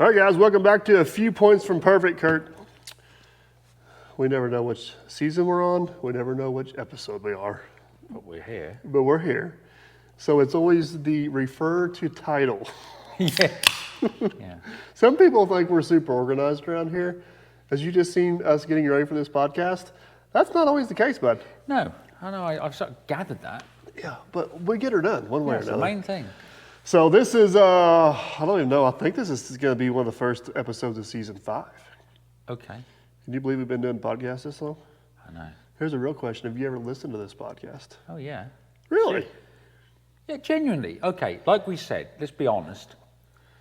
All right, guys, welcome back to A Few Points from Perfect, Kurt. We never know which season we're on. We never know which episode we are. But we're here. But we're here. So it's always the refer to title. Yeah. Yeah. Some people think we're super organized around here. As you just seen us getting ready for this podcast, that's not always the case, bud. No, I know. I've sort of gathered that. Yeah, but we get her done one way or That's another. the main thing. So this is, I don't even know, I think this is going to be one of the first episodes of season 5. Okay. Can you believe we've been doing podcasts this long? I know. Here's a real question. Have you ever listened to this podcast? Oh, yeah. Really? Yeah, genuinely. Okay, like we said, let's be honest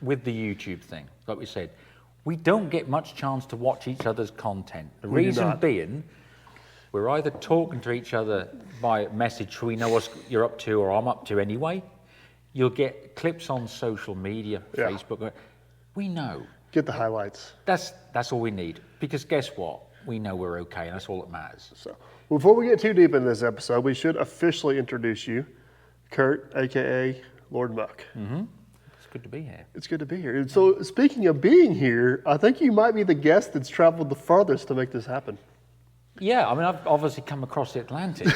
with the YouTube thing. Like we said, we don't get much chance to watch each other's content. The reason being, we're either talking to each other by message so we know what you're up to or I'm up to anyway. You'll get clips on social media, Facebook. We know. Get the highlights. That's all we need. Because guess what? We know we're okay, and that's all that matters. So before we get too deep into this episode, we should officially introduce you, Kurt, a.k.a. Lord Muck. Mm-hmm. It's good to be here. It's good to be here. And so speaking of being here, I think you might be the guest that's traveled the farthest to make this happen. Yeah, I mean, I've obviously come across the Atlantic.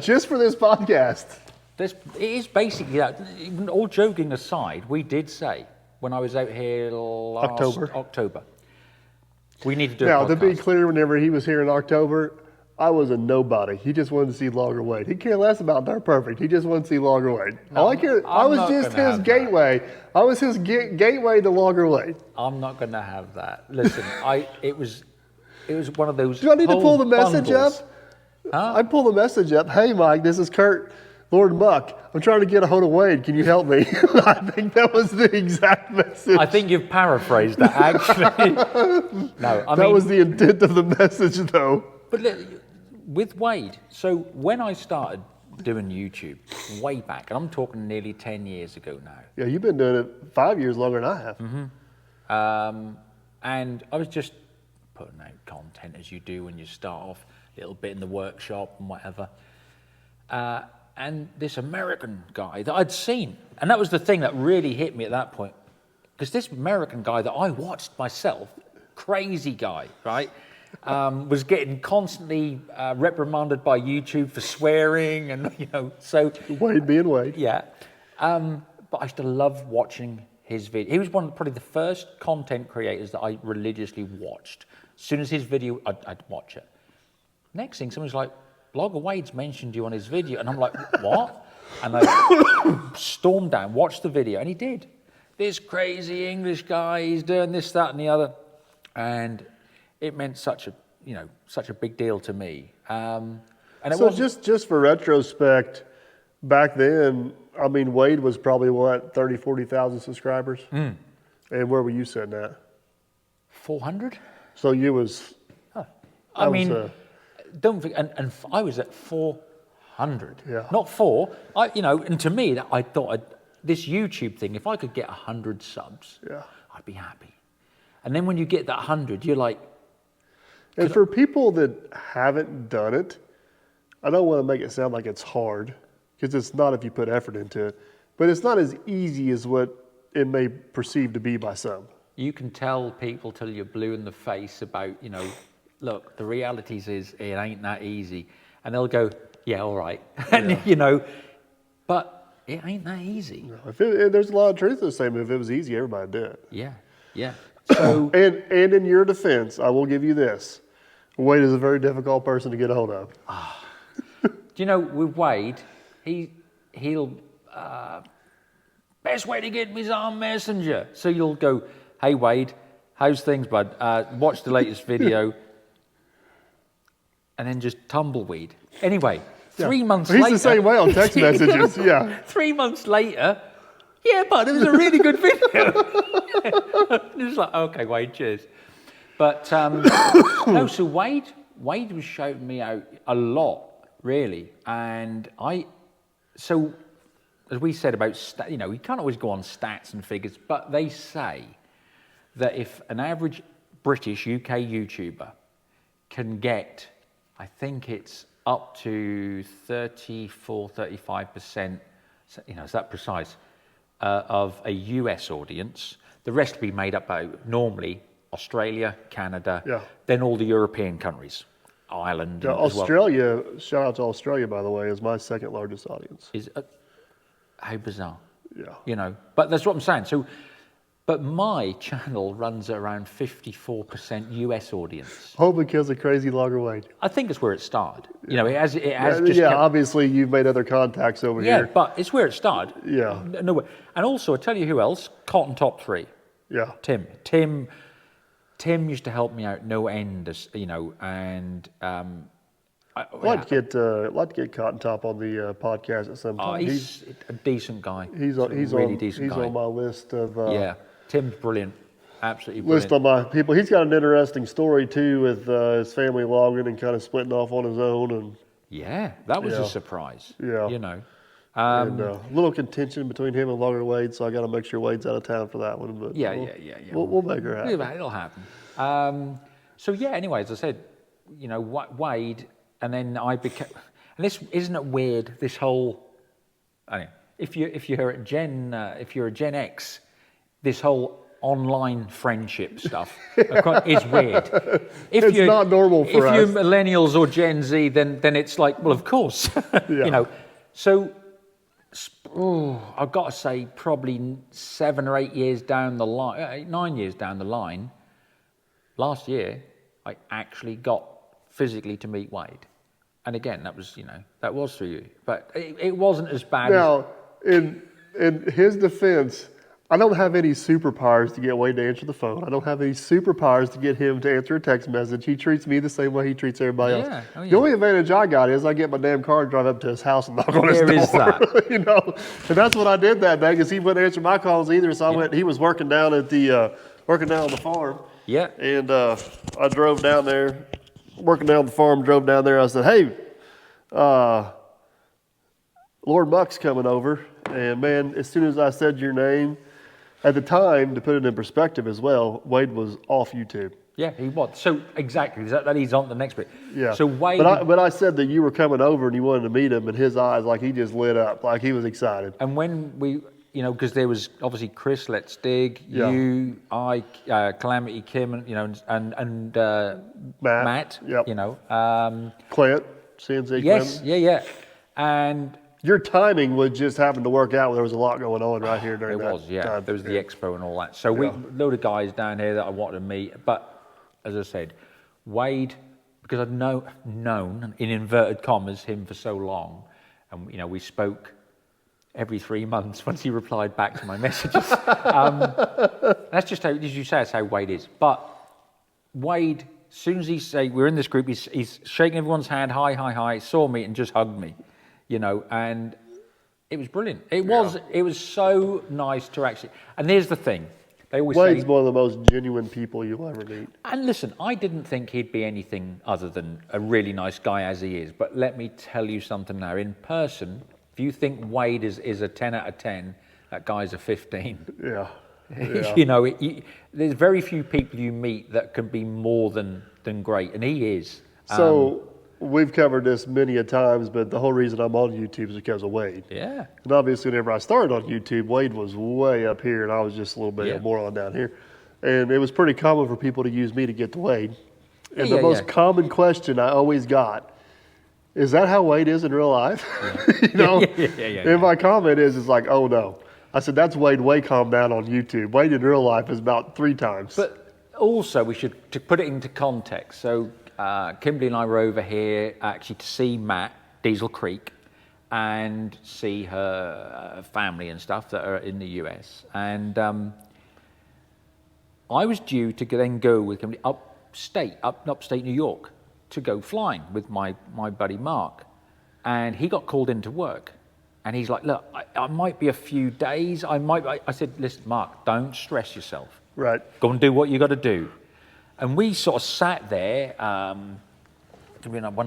Just for this podcast. It is basically that. All joking aside, we did say when I was out here last October, we need to do a podcast. Now, to be clear, whenever he was here in October, I was a nobody. He just wanted to see Logger Wade. He cared less about They're Perfect. He just wanted to see Logger Wade. No, I was just his gateway. I was his gateway to Logger Wade. I'm not going to have that. Listen, it was one of those. Do I need to pull the message up? Huh? I pull the message up. Hey, Mike, this is Kurt, Lord Muck. I'm trying to get a hold of Wade. Can you help me? I think that was the exact message. I think you've paraphrased that, actually. No, I mean, that was the intent of the message, though. But look, with Wade, so when I started doing YouTube way back, and I'm talking nearly 10 years ago now. Yeah, you've been doing it 5 years longer than I have. Mm-hmm. And I was just putting out content as you do when you start off, a little bit in the workshop and whatever. And this American guy that I'd seen, and that was the thing that really hit me at that point, because this American guy that I watched myself, crazy guy, right, was getting constantly reprimanded by YouTube for swearing, and so Wade being Wade. Yeah, but I used to love watching his video. He was probably the first content creators that I religiously watched. As soon as his video, I'd watch it. Next thing, someone's like, Logger Wade's mentioned you on his video. And I'm like, what? And I stormed down, watched the video, and he did. This crazy English guy, he's doing this, that, and the other. And it meant such a big deal to me. And it so just for retrospect, back then, I mean, Wade was probably, 30, 40,000 subscribers? And where were you sitting at? 400? So you was... Don't forget, and I was at 400, yeah. Not 4. And to me, I thought this YouTube thing, if I could get 100 subs, I'd be happy. And then when you get that 100, you're like... And for people that haven't done it, I don't want to make it sound like it's hard, because it's not if you put effort into it, but it's not as easy as what it may perceive to be by some. You can tell people till you're blue in the face about, look, the realities is it ain't that easy. And they'll go, yeah, all right. And, but it ain't that easy. No, there's a lot of truth to the statement. If it was easy, everybody'd do it. Yeah, yeah. So, and in your defense, I will give you this. Wade is a very difficult person to get a hold of. Do with Wade, he'll best way to get me is on Messenger. So you'll go, hey, Wade, how's things, bud? Watch the latest video. And then just tumbleweed. Anyway, 3 months later... He's the same way on text messages, yeah. 3 months later, yeah, bud, it was a really good video. It was like, okay, Wade, cheers. But, so Wade was shouting me out a lot, really. And so, as we said about, you can't always go on stats and figures, but they say that if an average British UK YouTuber can get... I think it's up to 34, 35%, is that precise, of a US audience, The rest will be made up by normally Australia, Canada, Yeah. then all the European countries, Ireland Yeah, as well. Australia, shout out to Australia, by the way, is my second largest audience. Is how bizarre, Yeah. you know. But that's what I'm saying. So, but my channel runs at around 54% US audience. Oh, because of Crazy Logger Wade. I think it's where it started. You know, it has Yeah, just kept, obviously you've made other contacts over yeah, here. but it's where it started. Yeah. No way. And also, I tell you who else? Cotton Top 3. Yeah. Tim used to help me out no end, you know, and I'd like to get Cotton Top on the podcast at some time. he's a decent guy. He's a really on, decent he's guy. on my list of Yeah, Tim's brilliant, absolutely brilliant. list on my people. He's got an interesting story too with his family logging and kind of splitting off on his own, and Yeah, that was Yeah. a surprise. Yeah. You know, and a little contention between him and Logger Wade. So I got to make sure Wade's out of town for that one. But yeah. we'll make her happen. It'll happen. So yeah. Anyway, as I said, you know, Wade, and then I became. And this isn't it weird? This whole, I mean, if you're a Gen X, this whole online friendship stuff is weird. If It's not normal for If us. you're millennials or Gen Z, then it's like, well, of course, Yeah. you know. So, I've got to say, probably 7 or 8 years down the line, 9 years down the line, last year, I actually got physically to meet Wade. And again, that was, you know, that was through you. But it wasn't as bad as... Now, in his defense, I don't have any superpowers to get Wade to answer the phone. I don't have any superpowers to get him to answer a text message. He treats me the same way he treats everybody else. Yeah. Oh, yeah. The only advantage I got is I get my damn car and drive up to his house and knock on his door. There is that. You know, and that's what I did that day because he wouldn't answer my calls either. So I went. He was working down at the on the farm. Yeah. And I drove down there, working down the farm. Drove down there. I said, "Hey, Lord Muck's coming over." And man, as soon as I said your name, at the time, to put it in perspective as well, Wade was off YouTube. Yeah, he was. So exactly, that he's on the next bit. Yeah. So Wade, but I said that you were coming over and you wanted to meet him, and his eyes, like he just lit up, like he was excited. and when we, you know, because there was obviously Chris, Let's Dig, Yeah. you, I, Calamity Kim, and you know, and Matt, Yep. you know, Clint, CNC yes, Clint. yeah, and Your timing would just happen to work out. There was a lot going on right here during it that was, yeah, time. there was the expo and all that. So we, load of guys down here that I wanted to meet, but as I said, Wade, because I'd known in inverted commas him for so long, and you know, we spoke every 3 months once he replied back to my messages. That's just how, as you say, that's how Wade is. But Wade, as soon as he say we're in this group, he's shaking everyone's hand, hi, saw me and just hugged me, you know, and it was brilliant. It was so nice to actually. And here's the thing, they always Wade's say, one of the most genuine people you'll ever meet. and listen, I didn't think he'd be anything other than a really nice guy as he is. But let me tell you something now. In person, if you think Wade is a 10 out of 10, that guy's a 15. Yeah. You know, there's very few people you meet that can be more than great, and he is. So we've covered this many a times, but the whole reason I'm on YouTube is because of Wade. Yeah. And obviously, whenever I started on YouTube, Wade was way up here, and I was just a little bit of a moron down here. And it was pretty common for people to use me to get to Wade. And the most common question I always got, is that how Wade is in real life? You know? And my comment is like, oh no. I said, that's Wade way calmed down on YouTube. Wade in real life is about 3 times. But also, we should, to put it into context, so Kimberly and I were over here actually to see Matt, Diesel Creek, and see her family and stuff that are in the US. And I was due to then go with Kimberly upstate New York, to go flying with my buddy Mark. And he got called into work. And he's like, look, I might be a few days. I said, listen, Mark, don't stress yourself. Right. Go and do what you got to do. And we sort of sat there one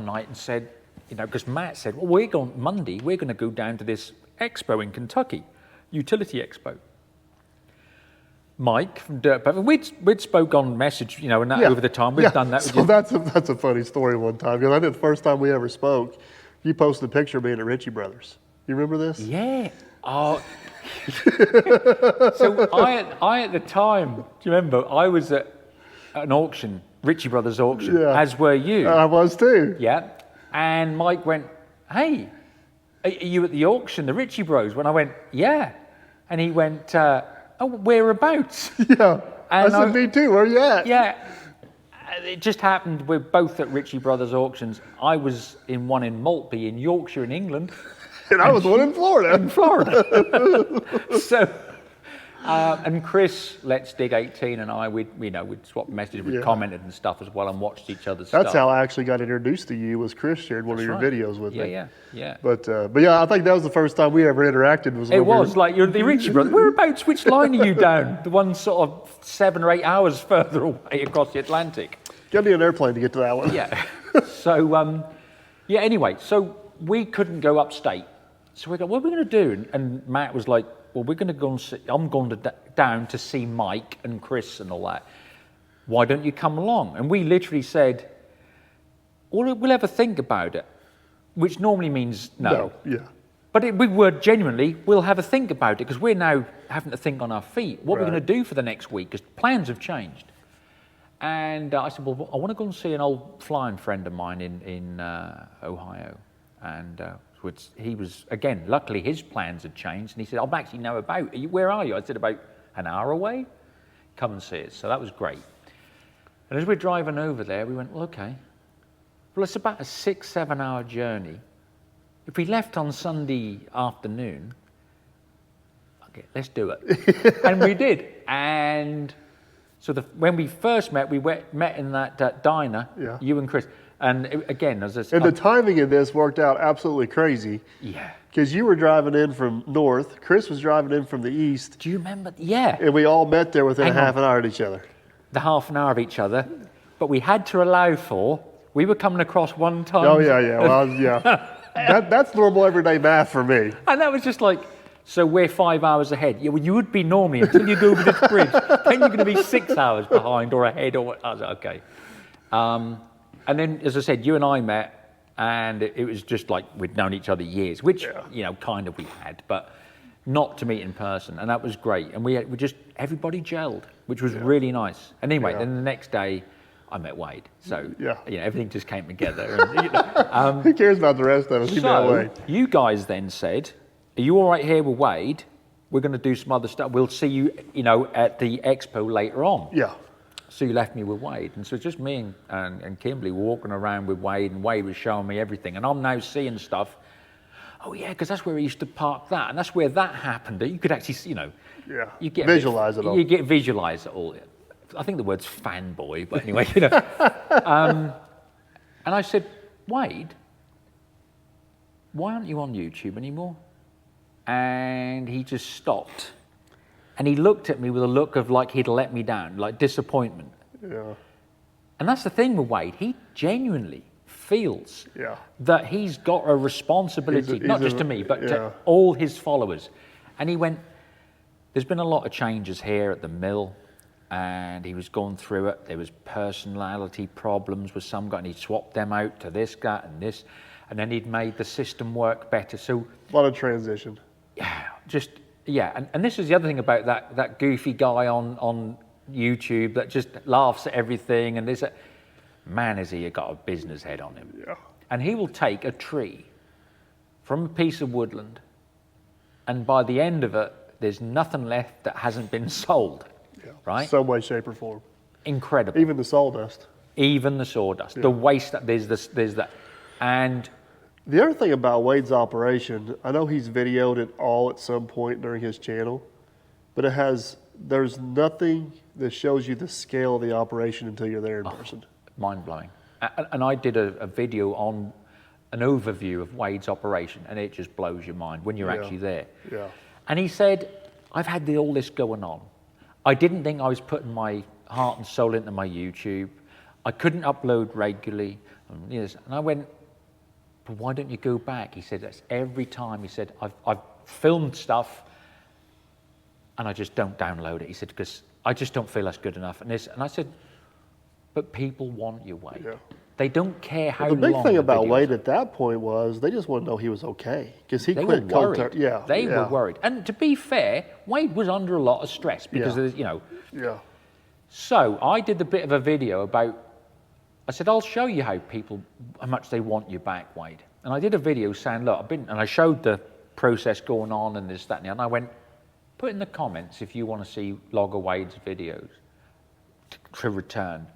night and said, you know, because Matt said, well, Monday, we're going to go down to this expo in Kentucky, Utility Expo. Mike from Dirtbag, we'd spoke on message, you know, and that over the time. We've done that. So that's a funny story one time. Because I think the first time we ever spoke, you posted a picture of me and at Ritchie Brothers. You remember this? Yeah. Oh. So I at the time, do you remember, I was at an auction, Ritchie Brothers auction, Yeah. as were you. I was too. Yeah. And Mike went, hey, are you at the auction, the Ritchie Bros? When I went, yeah. And he went, oh, whereabouts? Yeah. And I said, me too. Where are you at? Yeah. It just happened, we're both at Ritchie Brothers auctions. I was in one in Maltby in Yorkshire in England. And I was one in Florida. In Florida. So, and Chris, Let's Dig 18, and I, we'd swapped messages, we'd commented and stuff as well, and watched each other's stuff. That's how I actually got introduced to you. Was Chris shared one of your videos with me? Yeah. But yeah, I think that was the first time we ever interacted. It was like you're the Ritchie Brothers. Whereabouts? Which line are you down? The one sort of 7 or 8 hours further away across the Atlantic. Got me an airplane to get to that one. Yeah. So yeah. Anyway, so we couldn't go upstate. So we go, what are we going to do? And Matt was like, well, we're going to go and see, I'm going down to see Mike and Chris and all that. Why don't you come along? And we literally said, well, we'll have a think about it, which normally means no. Yeah. But we were genuinely, we'll have a think about it, because we're now having to think on our feet. What we're going to do for the next week, because plans have changed. And I said, well, I want to go and see an old flying friend of mine in Ohio. And he was, again, luckily his plans had changed. And he said, I actually know about you. Where are you? I said, about an hour away. Come and see us. So that was great. And as we're driving over there, we went, well, okay. Well, it's about a 6-7 hour journey. If we left on Sunday afternoon, okay, let's do it. And we did. And so when we first met, we met in that diner, you and Chris. And again, as I said, and the timing of this worked out absolutely crazy. Yeah. Because you were driving in from north, Chris was driving in from the east. Do you remember? Yeah. And we all met there within a half an hour of each other. The half an hour of each other. But we had to allow for, we were coming across one time. Oh, yeah. Well, yeah. That's normal everyday math for me. And that was just like, so we're 5 hours ahead. Yeah, well, you would be normally until you go over this bridge. Then you're going to be 6 hours behind or ahead or what. I was like, okay. And then, as I said, you and I met, and it was just like we'd known each other years, which, kind of we had, but not to meet in person. And that was great. And we just, everybody gelled, which was really nice. And anyway, then the next day, I met Wade. So, everything just came together. And, who cares about the rest of us? So, you guys then said, are you all right here with Wade? We're going to do some other stuff. We'll see you, at the expo later on. Yeah. So you left me with Wade. And so it's just me and Kimberly walking around with Wade, and Wade was showing me everything. And I'm now seeing stuff. Oh, yeah, because that's where we used to park that. And that's where that happened. You could actually, you get visualize it all. You get visualize it all. I think the word's fanboy, but anyway, and I said, Wade, why aren't you on YouTube anymore? And he just stopped. And he looked at me with a look of like he'd let me down, like disappointment. Yeah. And that's the thing with Wade. He genuinely feels that he's got a responsibility, not just to me, but to all his followers. And he went, there's been a lot of changes here at the mill. And he was going through it. There was personality problems with some guy, and he'd swapped them out to this guy and this. And then he'd made the system work better. So a lot of transition. Yeah, and this is the other thing about that goofy guy on YouTube that just laughs at everything, and man, has he got a business head on him. Yeah. And he will take a tree from a piece of woodland, and by the end of it, there's nothing left that hasn't been sold. Yeah. Right? Some way, shape, or form. Incredible. Even the sawdust. Even the sawdust. Yeah. The waste that there's that. And the other thing about Wade's operation, I know he's videoed it all at some point during his channel, but there's nothing that shows you the scale of the operation until you're there in person. Mind-blowing. And I did a video on an overview of Wade's operation, and it just blows your mind when you're actually there. Yeah. And he said, I've had all this going on. I didn't think I was putting my heart and soul into my YouTube. I couldn't upload regularly. And I went, but why don't you go back? He said, that's every time. He said, I've filmed stuff and I just don't download it. He said, because I just don't feel that's good enough. And I said, but people want you, Wade. Yeah. They don't care how The long big thing about videos Wade are. at that point was they just want to know he was okay because he They were quit cold worried. turkey. Yeah, They were worried. And to be fair, Wade was under a lot of stress because, Yeah. of, you know. Yeah, So I did a bit of a video about, I said, I'll show you how much they want you back, Wade. And I did a video saying, look, and I showed the process going on and this, that, and the other. And I went, put in the comments if you want to see Logger Wade's videos to return.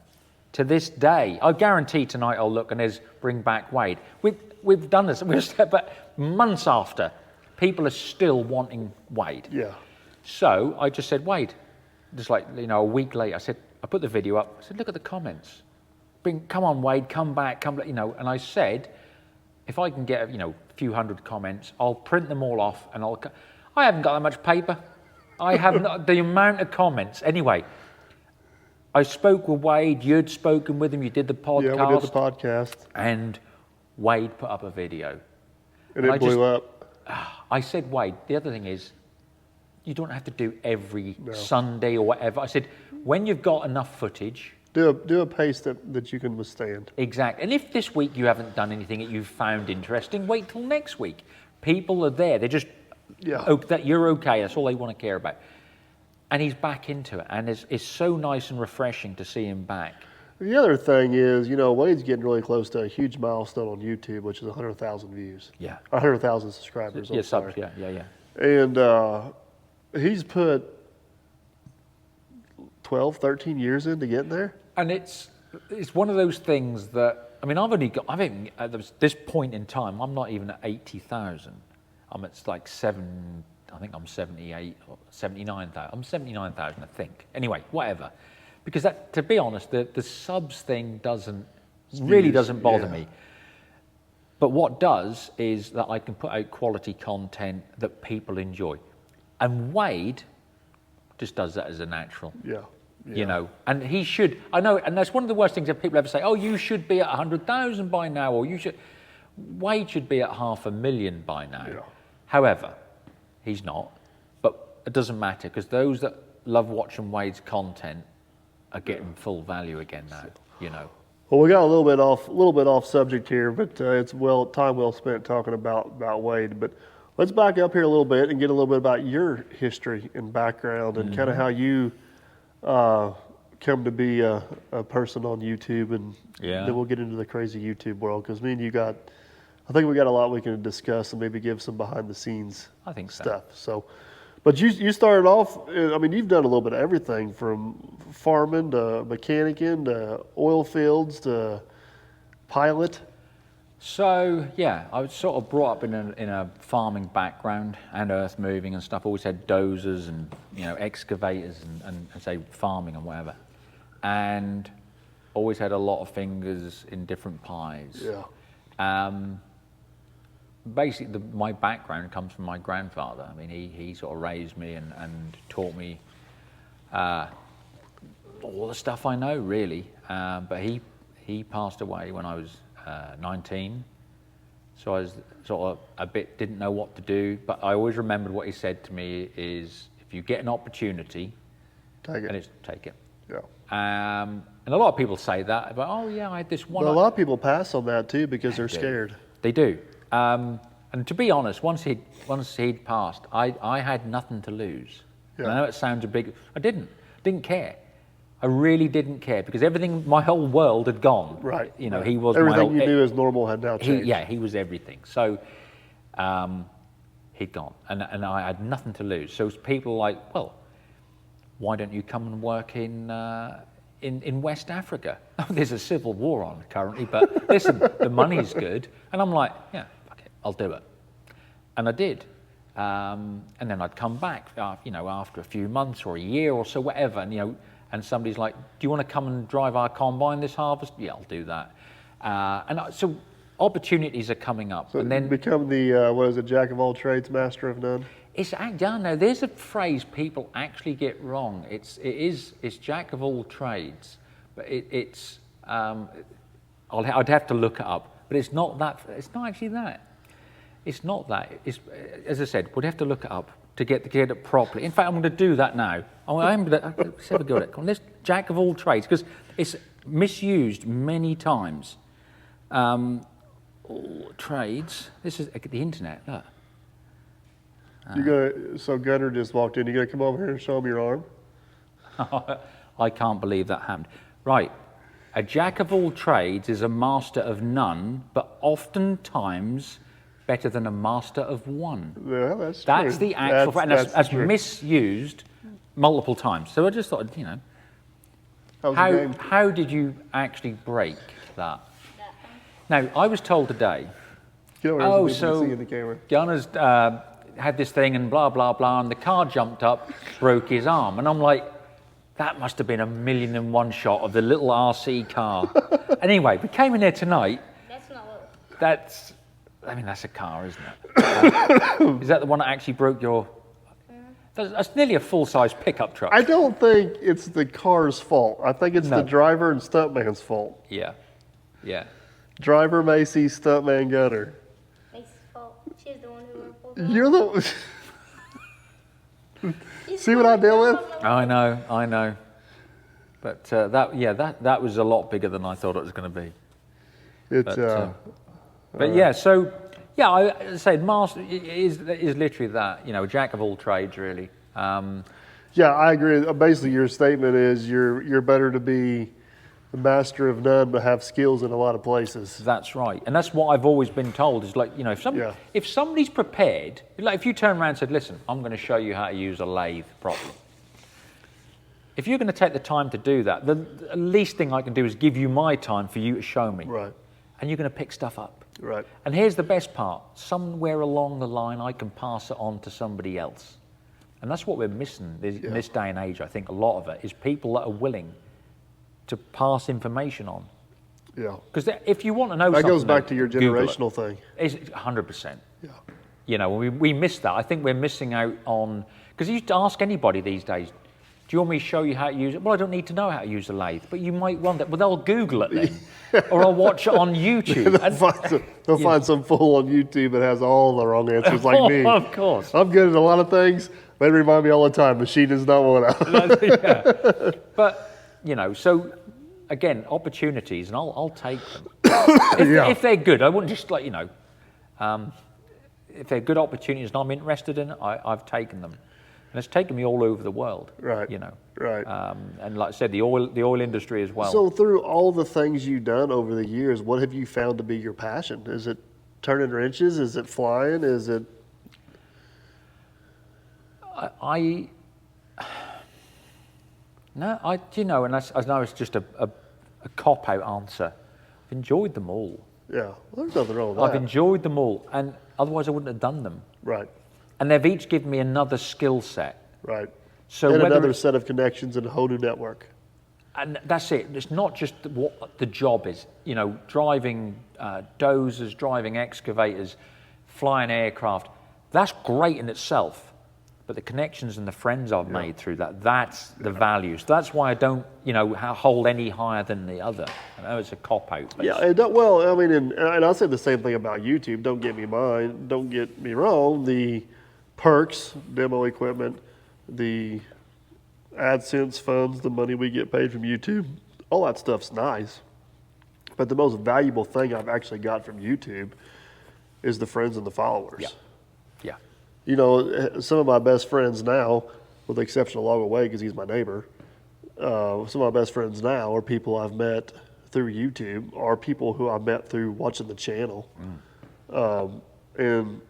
To this day, I guarantee tonight I'll look and there's Bring Back Wade. We've done this, but months after, people are still wanting Wade. yeah. So I just said, Wade, just like, you know, a week later, I put the video up. I said, look at the comments. Come on, Wade, come back, you know. And I said, if I can get, you know, a few hundred comments, I'll print them all off and I haven't got that much paper. I haven't, the amount of comments. Anyway, I spoke with Wade, you'd spoken with him, you did the podcast. Yeah, we did the podcast. And Wade put up a video. And it blew up. I said, Wade, the other thing is, you don't have to do every Sunday or whatever. I said, when you've got enough footage. Do a pace that you can withstand. Exactly. And if this week you haven't done anything that you've found interesting, wait till next week. People are there. They're just, that you're okay. That's all they want to care about. And he's back into it. And it's so nice and refreshing to see him back. The other thing is, you know, Wade's getting really close to a huge milestone on YouTube, which is 100,000 views. Yeah. 100,000 subscribers. Yeah, subs, yeah. And he's put 12, 13 years into getting there. And it's one of those things that, I mean, at this point in time, I'm not even at 80,000. I'm at like I think I'm 78 or 79,000. I'm 79,000, I think. Anyway, whatever. Because that, to be honest, the subs thing doesn't bother me. But what does is that I can put out quality content that people enjoy. And Wade just does that as a natural. Yeah. You know, and he should, I know, and that's one of the worst things that people ever say, oh, you should be at 100,000 by now, or Wade should be at 500,000 by now. Yeah. However, he's not, but it doesn't matter, because those that love watching Wade's content are getting full value again now, you know. Well, we got a little bit off subject here, but it's time well spent talking about Wade. But let's back up here a little bit and get a little bit about your history and background and kind of how you come to be a person on YouTube, and then we'll get into the crazy YouTube world, because me and you I think we got a lot we can discuss and maybe give some behind the scenes stuff. So, but you started off, I mean, you've done a little bit of everything from farming to mechanicing to oil fields to pilot. So, yeah, I was sort of brought up in a farming background and earth moving and stuff. Always had dozers and, you know, excavators and say farming and whatever. And always had a lot of fingers in different pies. Yeah. Basically, my background comes from my grandfather. I mean, he sort of raised me and taught me all the stuff I know, really. But he passed away when I was 19, so I was sort of didn't know what to do, but I always remembered what he said to me is, if you get an opportunity, take it. Yeah. And a lot of people say that, but oh yeah, I had this one. But a lot of people pass on that too because they're scared. They do. And to be honest, once he'd passed, I had nothing to lose. Yeah. And I know it sounds I didn't care. I really didn't care, because my whole world had gone. Right. You know, he was everything you knew as normal had now changed. He was everything. So he'd gone, and I had nothing to lose. So people like, well, why don't you come and work in West Africa? Oh, there's a civil war on currently, but listen, the money's good. And I'm like, yeah, fuck it, I'll do it. And I did. And then I'd come back, you know, after a few months or a year or so, whatever, and, you know, and somebody's like, do you want to come and drive our combine this harvest? Yeah, I'll do that. So opportunities are coming up. So and then become the, jack of all trades, master of none? No, there's a phrase people actually get wrong. It's jack of all trades, but I'd have to look it up. But it's not that. It's not actually that. It's not that. It's, as I said, we'd have to look it up to get it properly. In fact, I'm going to do that now. I'm going to have a go at it. This jack of all trades, because it's misused many times. All trades. This is the internet. Look. So Gunnar just walked in. You gonna come over here and show him your arm? I can't believe that happened. Right. A jack of all trades is a master of none, but oftentimes better than a master of one. Yeah, that's That's true. the actual fact. That's true. misused multiple times. So I just thought, you know, How was the game? how did you actually break that? Now, I was told today, Get over here so people can see in the camera. Gunnar's had this thing and blah, blah, blah, and the car jumped up, broke his arm. And I'm like, that must have been 1,000,001 shot of the little RC car. Anyway, we came in here tonight. That's not what. That's a car, isn't it? Is that the one that actually broke your... That's nearly a full-size pickup truck. I don't think it's the car's fault. I think it's the driver and stuntman's fault. Yeah, yeah. Driver Macy, stuntman Gunnar. Macy's fault. She's the one who pulled it. You're the... See what I deal with? I know. But that was a lot bigger than I thought it was going to be. It's But yeah, so yeah, I say master is literally that. You know, jack of all trades, really. yeah, I agree. Basically, your statement is you're better to be the master of none, but have skills in a lot of places. That's right, and that's what I've always been told. Is like, you know, if somebody's prepared, like if you turn around and said, "Listen, I'm going to show you how to use a lathe properly." If you're going to take the time to do that, the least thing I can do is give you my time for you to show me. Right. And you're going to pick stuff up. Right. And here's the best part. Somewhere along the line, I can pass it on to somebody else. And that's what we're missing in this day and age, I think, a lot of it, is people that are willing to pass information on. Yeah. Because if you want to know that something... goes back to your Google generational thing. It's 100%. Yeah. You know, we miss that. I think we're missing out on... Because you ask anybody these days, do you want me to show you how to use it? Well, I don't need to know how to use a lathe, but you might wonder. Well, they'll Google it then, or I'll watch it on YouTube. They'll find some fool on YouTube that has all the wrong answers, like me. Of course. I'm good at a lot of things. They remind me all the time. Machine is not one of them. Yeah. But you know, so again, opportunities, and I'll take them if they're good. I wouldn't just like, you know, if they're good opportunities and I'm interested in it, I've taken them. And it's taken me all over the world, right? You know, right. And like I said, the oil industry as well. So through all the things you've done over the years, what have you found to be your passion? Is it turning wrenches? Is it flying? Is it? You know, and I know it's just a cop out answer. I've enjoyed them all. Yeah, well, there's nothing wrong with that. I've enjoyed them all, and otherwise I wouldn't have done them. Right. And they've each given me another skill set. Right. So and another set of connections and a whole new network. And that's it. It's not just what the job is. You know, driving dozers, driving excavators, flying aircraft. That's great in itself. But the connections and the friends I've made through that's the values. That's why I don't, you know, hold any higher than the other. I know it's a cop-out. Yeah, well, I mean, and I'll say the same thing about YouTube. Don't get me wrong. The perks, demo equipment, the AdSense funds, the money we get paid from YouTube, all that stuff's nice. But the most valuable thing I've actually got from YouTube is the friends and the followers. Yeah. Yeah. You know, some of my best friends now, with the exception of Log Away because he's my neighbor, some of my best friends now are people I've met through YouTube, or people who I met through watching the channel. And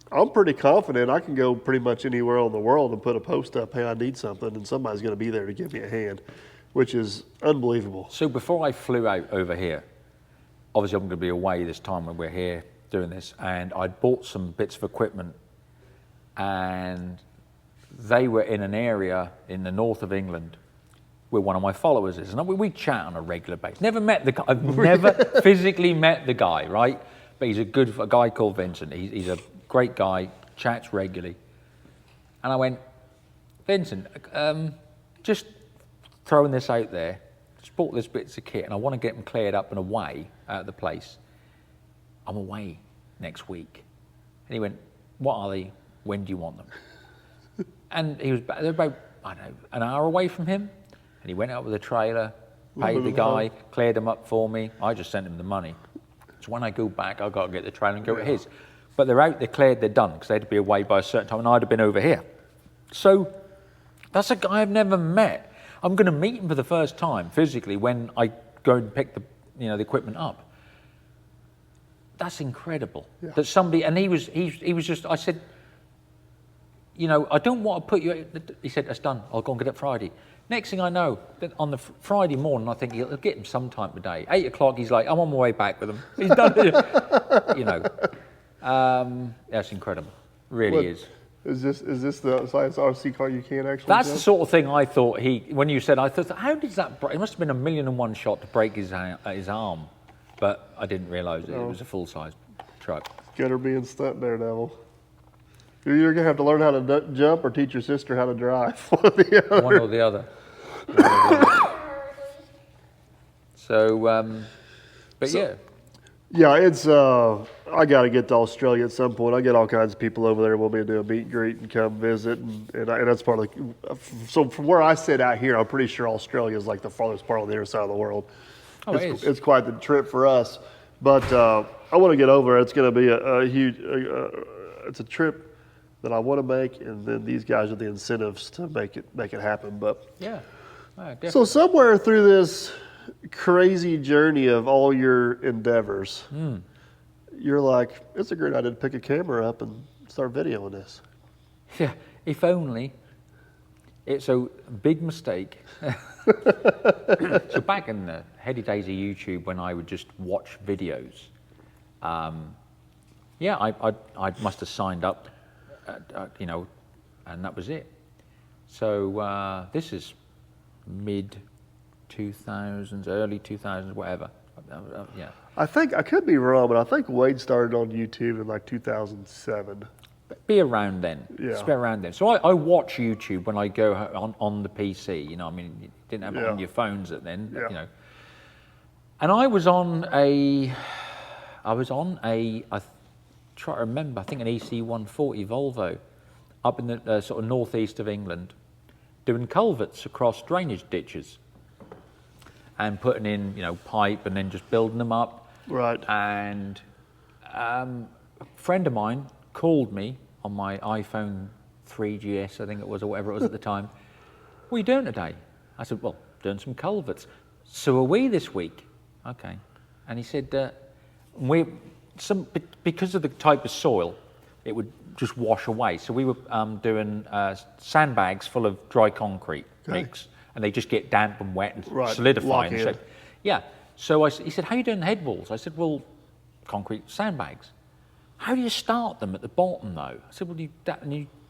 I'm pretty confident I can go pretty much anywhere in the world and put a post up, hey, I need something, and somebody's going to be there to give me a hand, which is unbelievable. So before I flew out over here, obviously I'm going to be away this time when we're here doing this, and I'd bought some bits of equipment, and they were in an area in the north of England where one of my followers is. And we chat on a regular basis. Never met the guy. I've never physically met the guy, right? But he's a guy called Vincent. He's a great guy, chats regularly. And I went, Vincent, just throwing this out there, just bought this bits of kit and I want to get them cleared up and away out of the place. I'm away next week. And he went, what are they? When do you want them? And they're about, I don't know, an hour away from him. And he went out with a trailer, paid the guy, cleared them up for me. I just sent him the money. So when I go back, I've got to get the trailer and go to his. But they're out, declared they're done, because they had to be away by a certain time, and I'd have been over here. So that's a guy I've never met. I'm going to meet him for the first time physically when I go and pick the equipment up. That's incredible. Yeah. That somebody, and he was just, I said, I don't want to put you, he said, that's done, I'll go and get it Friday. Next thing I know, on the Friday morning, I think he'll get him sometime today. 8 o'clock, he's like, I'm on my way back with him. He's done it. That's incredible. Really is. Is this the size RC car you can't actually That's jump? the sort of thing I thought when you said, I thought, how does that break? It must have been 1,000,001 shot to break his arm. But I didn't realise it was a full-size truck. Better be in stunt daredevil. You're going to have to learn how to jump or teach your sister how to drive. One or the other. So, yeah. Yeah, it's, I got to get to Australia at some point. I get all kinds of people over there who want me to do a meet and greet and come visit. And that's part of so from where I sit out here, I'm pretty sure Australia is like the farthest part on the other side of the world. Oh, it's quite the trip for us. But I want to get over. It's going to be a huge, it's a trip that I want to make, and then these guys are the incentives to make it happen. But yeah, so somewhere through this crazy journey of all your endeavors, you're like, it's a great idea to pick a camera up and start videoing this. Yeah, if only. It's a big mistake. So back in the heady days of YouTube, when I would just watch videos, I must have signed up, and that was it. So this is mid 2000s, early 2000s, whatever. Yeah. I think I could be wrong, but I think Wade started on YouTube in like 2007. Be around then. Yeah. It's be around then. So I watch YouTube when I go on the PC. You didn't have it on your phones then. Yeah. And I was on I try to remember, I think an EC140 Volvo up in the sort of northeast of England, doing culverts across drainage ditches and putting in, pipe and then just building them up. Right. And a friend of mine called me on my iPhone 3GS, I think it was, or whatever it was at the time. What are you doing today? I said, well, doing some culverts. So are we this week? Okay. And he said, because of the type of soil, it would just wash away. So we were doing sandbags full of dry concrete mix, and they just get damp and wet and solidify. And shape. Yeah. So he said, how are you doing the head walls? I said, well, concrete sandbags. How do you start them at the bottom, though? I said, well, you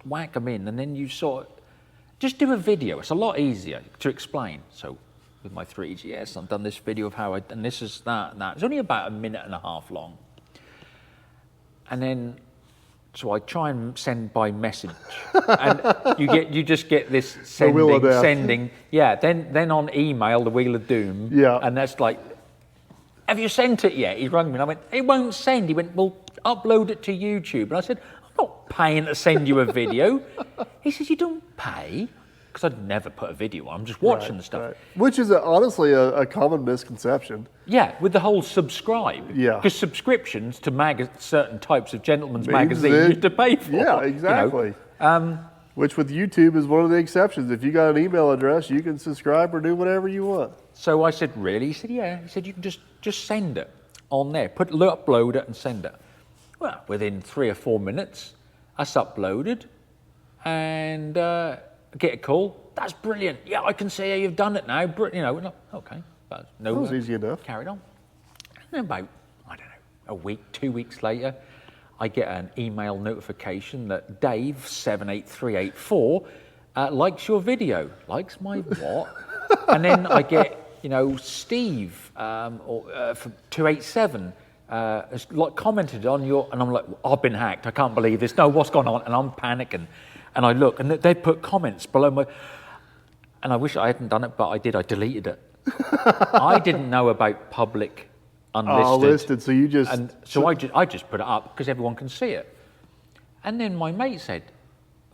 whack them in, and then you just do a video. It's a lot easier to explain. So with my 3GS, I've done this video of and this is that and that. It's only about 1.5 minutes long. And then, so I try and send by message, and you just get this sending. Yeah, then on email, the Wheel of Doom. Yeah. And that's like, have you sent it yet? He rang me and I went, it won't send. He went, well, upload it to YouTube. And I said, I'm not paying to send you a video. He says, you don't pay? Because I'd never put a video on, I'm just watching the stuff. Right. Which is honestly a common misconception. Yeah, with the whole subscribe. Yeah. Because subscriptions to certain types of gentlemen's magazines you have to pay for. Yeah, exactly. Which with YouTube is one of the exceptions. If you got an email address, you can subscribe or do whatever you want. So I said, really? He said, yeah. He said, you can just send it on there. Upload it and send it. Well, within 3 or 4 minutes, that's uploaded, and get a call. That's brilliant. Yeah, I can see how you've done it now. Okay. But no, that was easy enough. Carried on. And then about, a week, 2 weeks later, I get an email notification that Dave 78384 likes your video. Likes my what? And then I get, Steve from 287 has commented on your, and I'm like, I've been hacked. I can't believe this. No, what's going on? And I'm panicking. And I look, and they put comments below my, and I wish I hadn't done it, but I did. I deleted it. I didn't know about public unlisted. Oh, listed, so you just... And so I just put it up because everyone can see it. And then my mate said,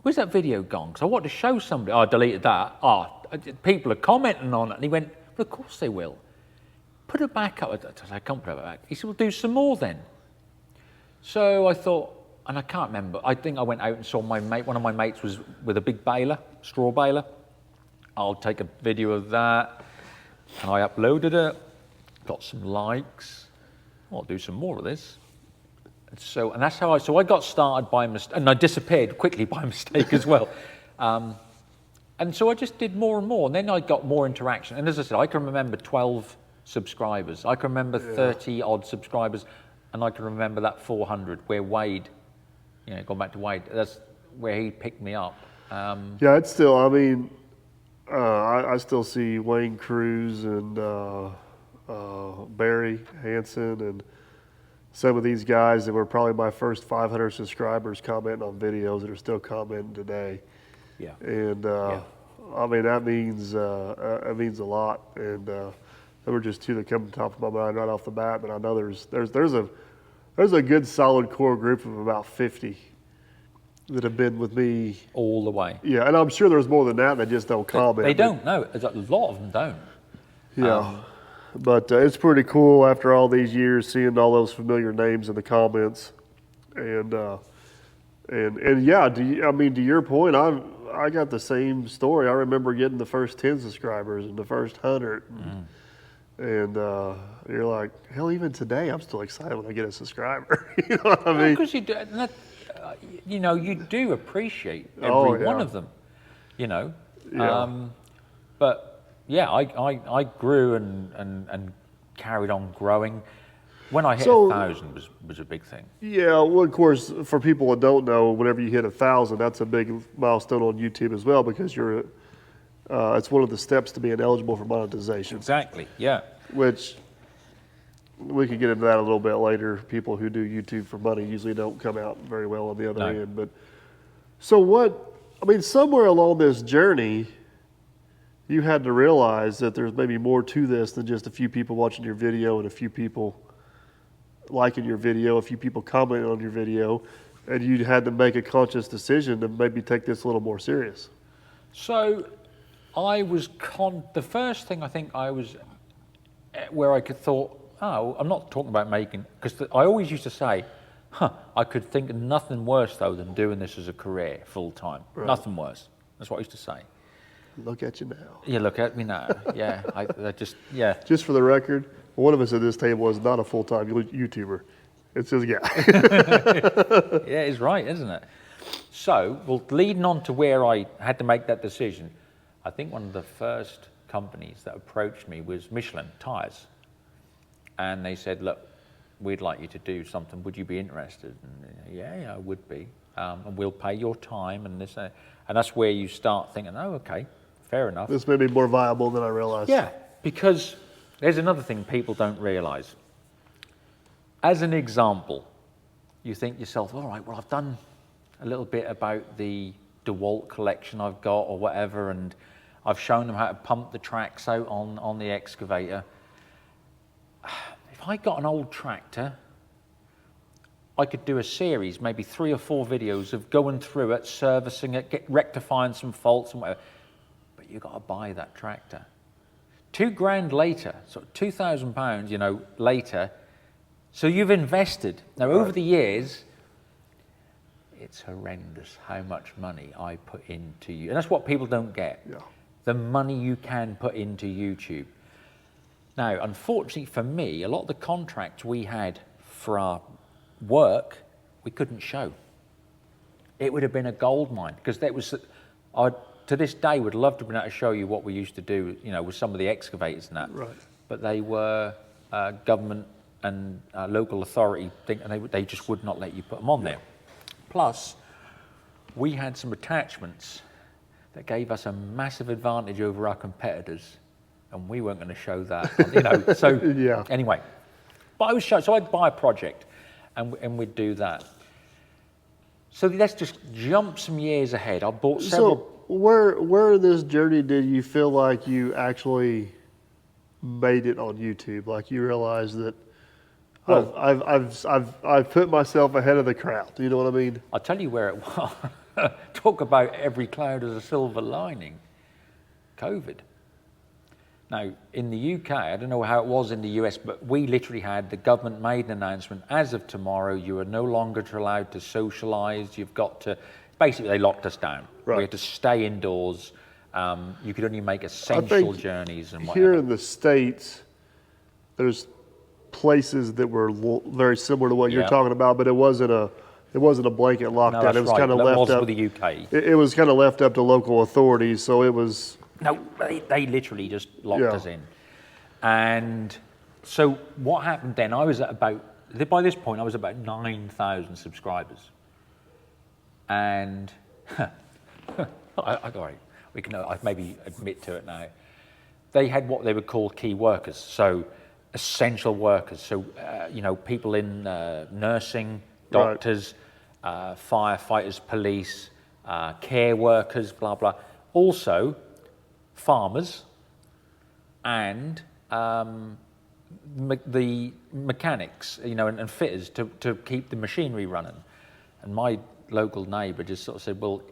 where's that video gone? Because I wanted to show somebody. Oh, I deleted that. Oh, people are commenting on it. And he went, well, of course they will. put it back up. I said, I can't put it back. He said, well, do some more then. So I thought, and I can't remember, I think I went out and saw my mate, one of my mates was with a big baler, straw baler. I'll take a video of that, and I uploaded it, got some likes. I'll do some more of this. And that's how I got started by mistake, and I disappeared quickly by mistake as well. And so I just did more and more, and then I got more interaction. And as I said, I can remember 12 subscribers. I can remember 30 odd subscribers, and I can remember that 400 where Wade, going back to Wade, that's where he picked me up. Yeah, it's still, I mean, I still see Wayne Cruz and Barry Hansen and some of these guys that were probably my first 500 subscribers commenting on videos that are still commenting today. Yeah. And I mean, that means a lot. And there were just two that come to the top of my mind right off the bat. But I know there's a good solid core group of about 50 that have been with me All the way. Yeah, and I'm sure there's more than that. They just don't comment. They don't. No, a lot of them don't. Yeah. But it's pretty cool after all these years seeing all those familiar names in the comments, and yeah, to your point, I got the same story. I remember getting the first 10 subscribers and the first 100, and you're like, hell, even today I'm still excited when I get a subscriber. You know what I mean? Because you do, you do appreciate every one of them. Yeah. But. Yeah, I grew and carried on growing. When I hit 1,000 was a big thing. Yeah, well, of course, for people that don't know, whenever you hit 1,000, that's a big milestone on YouTube as well because it's one of the steps to being eligible for monetization. Exactly, yeah. Which we could get into that a little bit later. People who do YouTube for money usually don't come out very well on the other end. But so somewhere along this journey, you had to realize that there's maybe more to this than just a few people watching your video and a few people liking your video, a few people commenting on your video, and you had to make a conscious decision to maybe take this a little more serious. So I was the first thing I think I was where I could thought, oh, I'm not talking about making, because I always used to say, I could think of nothing worse though than doing this as a career full time. Right. Nothing worse. That's what I used to say. Look at you now. Yeah, look at me now. Yeah, Just for the record, one of us at this table is not a full-time YouTuber. It's just yeah. Yeah, it's right, isn't it? So, leading on to where I had to make that decision, I think one of the first companies that approached me was Michelin Tires, and they said, "Look, we'd like you to do something. Would you be interested?" And yeah, I would be, and we'll pay your time and this, and that's where you start thinking, "Oh, okay." Fair enough. This may be more viable than I realized. Yeah, because there's another thing people don't realize. As an example, you think yourself, all right, well, I've done a little bit about the DeWalt collection I've got or whatever, and I've shown them how to pump the tracks out on the excavator. If I got an old tractor, I could do a series, maybe 3 or 4 videos of going through it, servicing it, rectifying some faults and whatever. But you've got to buy that tractor. $2,000 later, so £2,000, later. So you've invested. Now, over the years, it's horrendous how much money I put into you. And that's what people don't get. Yeah. The money you can put into YouTube. Now, unfortunately for me, a lot of the contracts we had for our work, we couldn't show. It would have been a gold mine because that was, to this day, would love to be able to show you what we used to do, with some of the excavators and that. Right. But they were government and local authority thing, and they just would not let you put them on there. Plus, we had some attachments that gave us a massive advantage over our competitors, and we weren't going to show that. So yeah. Anyway, but I was shown. So I'd buy a project, and we'd do that. So let's just jump some years ahead. I bought several. So where in this journey did you feel like you actually made it on YouTube? Like you realized that I've put myself ahead of the crowd. Do you know what I mean? I'll tell you where it was. Talk about every cloud as a silver lining. COVID. Now, in the UK, I don't know how it was in the US, but we literally had the government made an announcement, as of tomorrow, you are no longer allowed to socialise, you've got to, basically they locked us down. Right. We had to stay indoors, you could only make essential journeys and whatever. Here in the States, there's places that were very similar to what you're talking about, but it wasn't a blanket lockdown. No, that's it was right. kind of That left was up. with the UK. It was kind of left up to local authorities, so it was. No, they literally just locked us in. And so what happened then, I was at by this point, I was about 9,000 subscribers. And, I maybe admit to it now. They had what they would call key workers, so essential workers. So, people in nursing, doctors, firefighters, police, care workers, blah, blah. Also, farmers and the mechanics, and fitters to keep the machinery running. And my local neighbour just sort of said, well,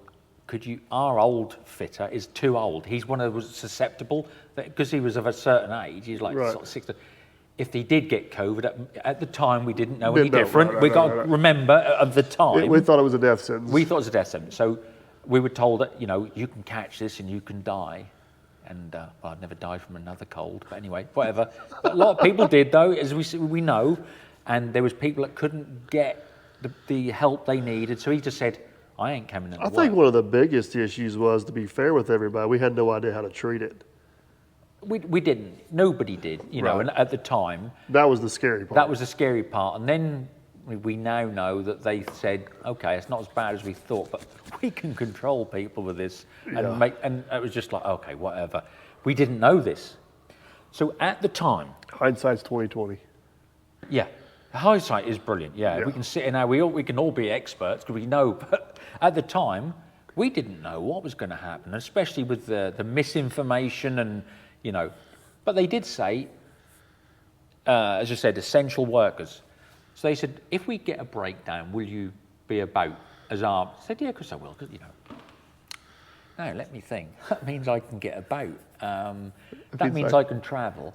our old fitter is too old. He's one of those susceptible, because he was of a certain age, he's like sort of 60. If he did get COVID, at the time we didn't know any different. We got to remember at the time. We thought it was a death sentence. We thought it was a death sentence. So we were told that, you can catch this and you can die. And I'd never died from another cold, but anyway, whatever. But a lot of people did, though, as we know, and there was people that couldn't get the help they needed. So he just said, I ain't coming in to I think one of the biggest issues was, to be fair with everybody, we had no idea how to treat it. We didn't. Nobody did, and at the time. That was the scary part. That was the scary part. And then we now know that they said, okay, it's not as bad as we thought, but we can control people with this. And it was just like, okay, whatever. We didn't know this. So at the time. Hindsight's 20/20. Yeah. Hindsight is brilliant, yeah. We can sit in there, we can all be experts because we know, but at the time, we didn't know what was going to happen, especially with the misinformation and, But they did say, as I said, essential workers. So they said, if we get a breakdown, will you be about as our... I said, yeah, of course I will, because, No, let me think. That means I can get about. That means I can travel.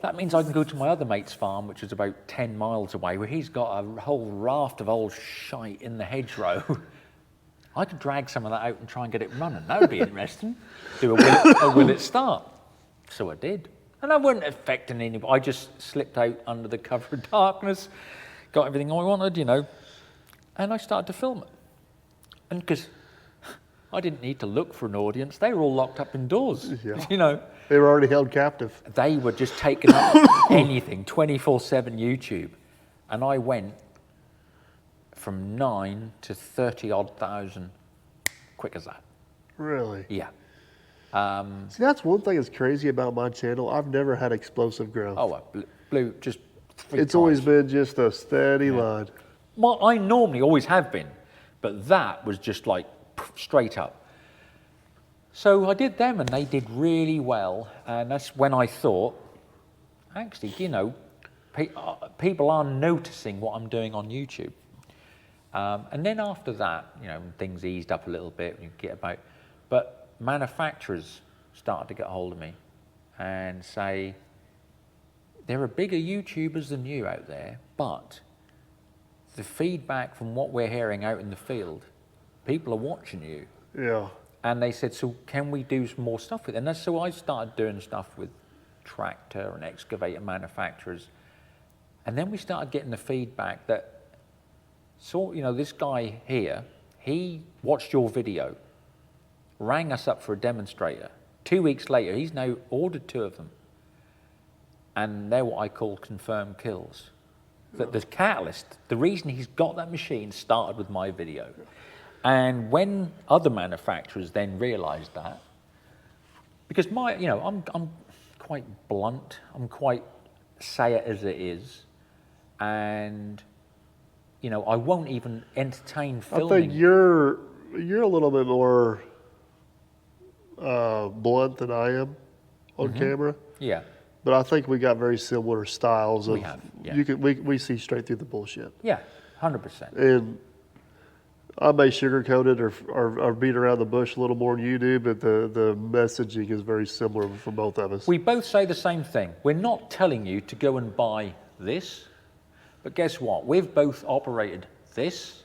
That means I can go to my other mate's farm, which is about 10 miles away, where he's got a whole raft of old shite in the hedgerow. I could drag some of that out and try and get it running. That would be interesting. Do a will it start? So I did. And I wasn't affecting anybody. I just slipped out under the cover of darkness, got everything I wanted, and I started to film it. And because I didn't need to look for an audience, they were all locked up indoors, They were already held captive. They were just taking up anything, 24/7 YouTube. And I went from 9 to 30-odd thousand, quick as that. Really? Yeah. See, that's one thing that's crazy about my channel. I've never had explosive growth. Oh, blew just 3 It's always times. been just a steady line. Well, I normally always have been, but that was just like straight up. So I did them, and they did really well. And that's when I thought, actually, people are noticing what I'm doing on YouTube. And then after that, things eased up a little bit. You get about, but manufacturers started to get hold of me and say, there are bigger YouTubers than you out there, but the feedback from what we're hearing out in the field, people are watching you. Yeah. And they said, so can we do some more stuff with it? And so I started doing stuff with tractor and excavator manufacturers. And then we started getting the feedback that, this guy here, he watched your video, rang us up for a demonstrator. 2 weeks later, he's now ordered 2 of them. And they're what I call confirmed kills. That the catalyst, the reason he's got that machine started with my video. And when other manufacturers then realised that, because I'm quite blunt, I'm quite say it as it is, and I won't even entertain filming. I think you're a little bit more blunt than I am on camera. Yeah. But I think we got very similar styles of. We have, yeah. We see straight through the bullshit. Yeah, 100%. And I may sugarcoat it or beat around the bush a little more than you do, but the messaging is very similar for both of us. We both say the same thing. We're not telling you to go and buy this, but guess what? We've both operated this.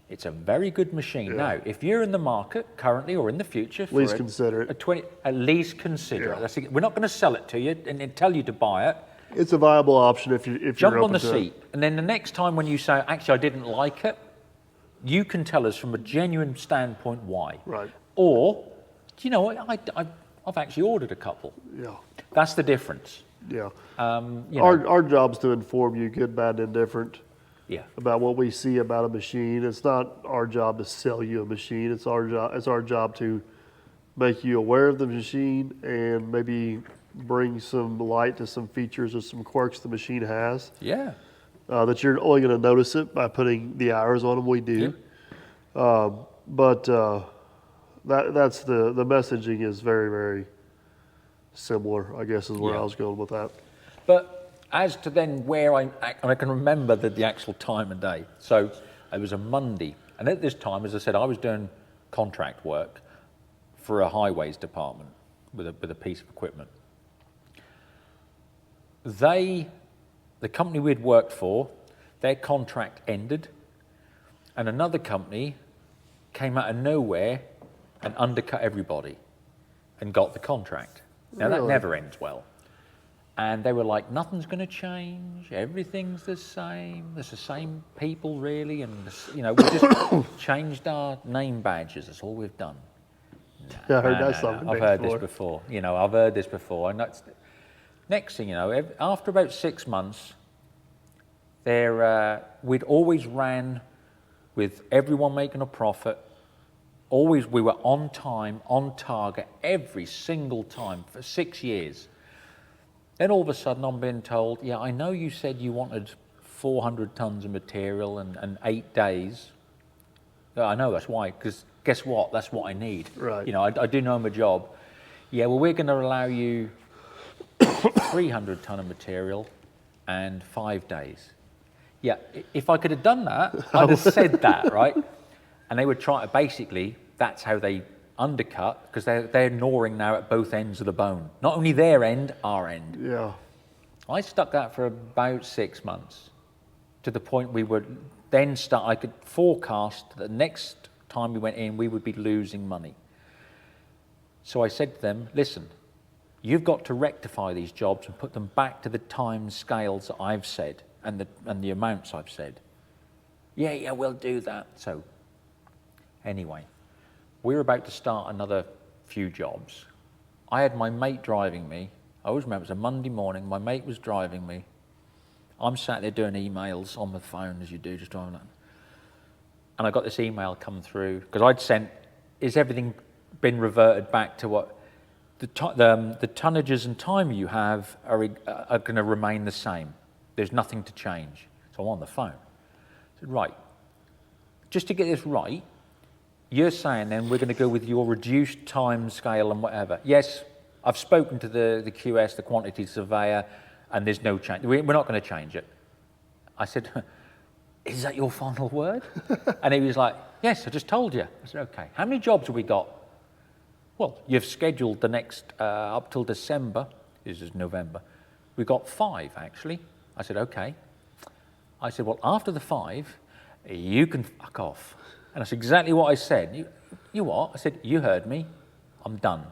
It's a very good machine. Yeah. Now, if you're in the market currently or in the future, for Least consider it. at least consider Yeah. it. We're not going to sell it to you and tell you to buy it. It's a viable option if you're Jump open on the to it. seat, and then the next time when you say, actually, I didn't like it, you can tell us from a genuine standpoint why. Right. Or, do you know what? I've actually ordered a couple. Yeah. That's the difference. Yeah. You know, Our job's to inform you, good, bad, and indifferent, yeah. about what we see about a machine. It's not our job to sell you a machine. It's our job to make you aware of the machine and maybe bring some light to some features or some quirks the machine has. Yeah. That you're only going to notice it by putting the hours on them. We do. But that's the messaging is very, very similar, I guess, is where Yeah. I was going with that. But as to then where I can remember the actual time and day. So it was a Monday. And at this time, as I said, I was doing contract work for a highways department with a piece of equipment. The company we'd worked for, their contract ended, and another company came out of nowhere and undercut everybody and got the contract. Now that Really? never ends well. And they were like, nothing's going to change, everything's the same, it's the same people really, and we just changed our name badges, that's all we've done. Yeah, I heard No, that no, something. I've heard this before. I've heard this before. And next thing you know, after about 6 months, we'd always ran with everyone making a profit. Always, we were on time, on target, every single time for 6 years. Then all of a sudden, I'm being told, yeah, I know you said you wanted 400 tons of material and 8 days. Yeah, I know that's why, because guess what? That's what I need. Right. I do know my job. Yeah, well, we're going to allow you 300 ton of material and 5 days. Yeah, if I could have done that, I'd have said that, right? And they would try to basically, that's how they undercut, because they're gnawing now at both ends of the bone. Not only their end, our end. Yeah. I stuck that for about 6 months, to the point we would then I could forecast that the next time we went in, we would be losing money. So I said to them, listen, you've got to rectify these jobs and put them back to the time scales that I've said and the amounts I've said. Yeah, we'll do that. So anyway, we were about to start another few jobs. I had my mate driving me. I always remember it was a Monday morning. My mate was driving me. I'm sat there doing emails on the phone, as you do, just driving that. And I got this email come through, because I'd sent, is everything been reverted back to what the tonnages and time you have are going to remain the same. There's nothing to change. So I'm on the phone. I said, right, just to get this right, you're saying then we're going to go with your reduced time scale and whatever. Yes, I've spoken to the QS, the quantity surveyor, and there's no change. We're not going to change it. I said, is that your final word? And he was like, yes, I just told you. I said, okay, how many jobs have we got? Well, you've scheduled the next, up till December, this is November. We've got 5, actually. I said, okay. I said, well, after the 5, you can fuck off. And that's exactly what I said. You what? I said, you heard me. I'm done.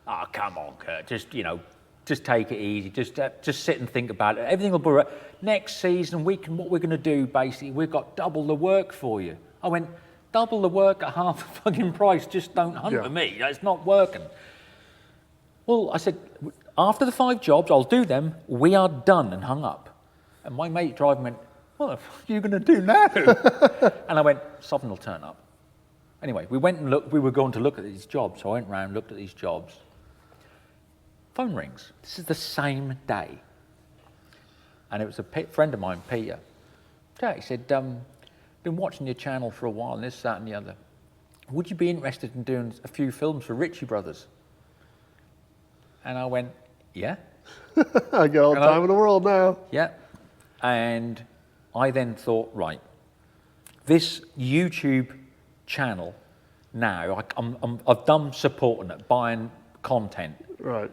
Oh, come on, Kurt. Just take it easy. Just sit and think about it. Everything will be right. Next season, what we're going to do, basically, we've got double the work for you. I went, double the work at half the fucking price. Just don't hunt with me. It's not working. Well, I said, after the 5 jobs, I'll do them. We are done, and hung up. And my mate driving went, what the fuck are you going to do now? And I went, something will turn up. Anyway, we went and looked. We were going to look at these jobs. So I went round, looked at these jobs. Phone rings. This is the same day. And it was a friend of mine, Peter. He said, been watching your channel for a while, and this, that, and the other. Would you be interested in doing a few films for Ritchie Brothers? And I went, yeah. I got all the time in the world now. Yeah. And I then thought, right, this YouTube channel now, I've done supporting it, buying content. Right.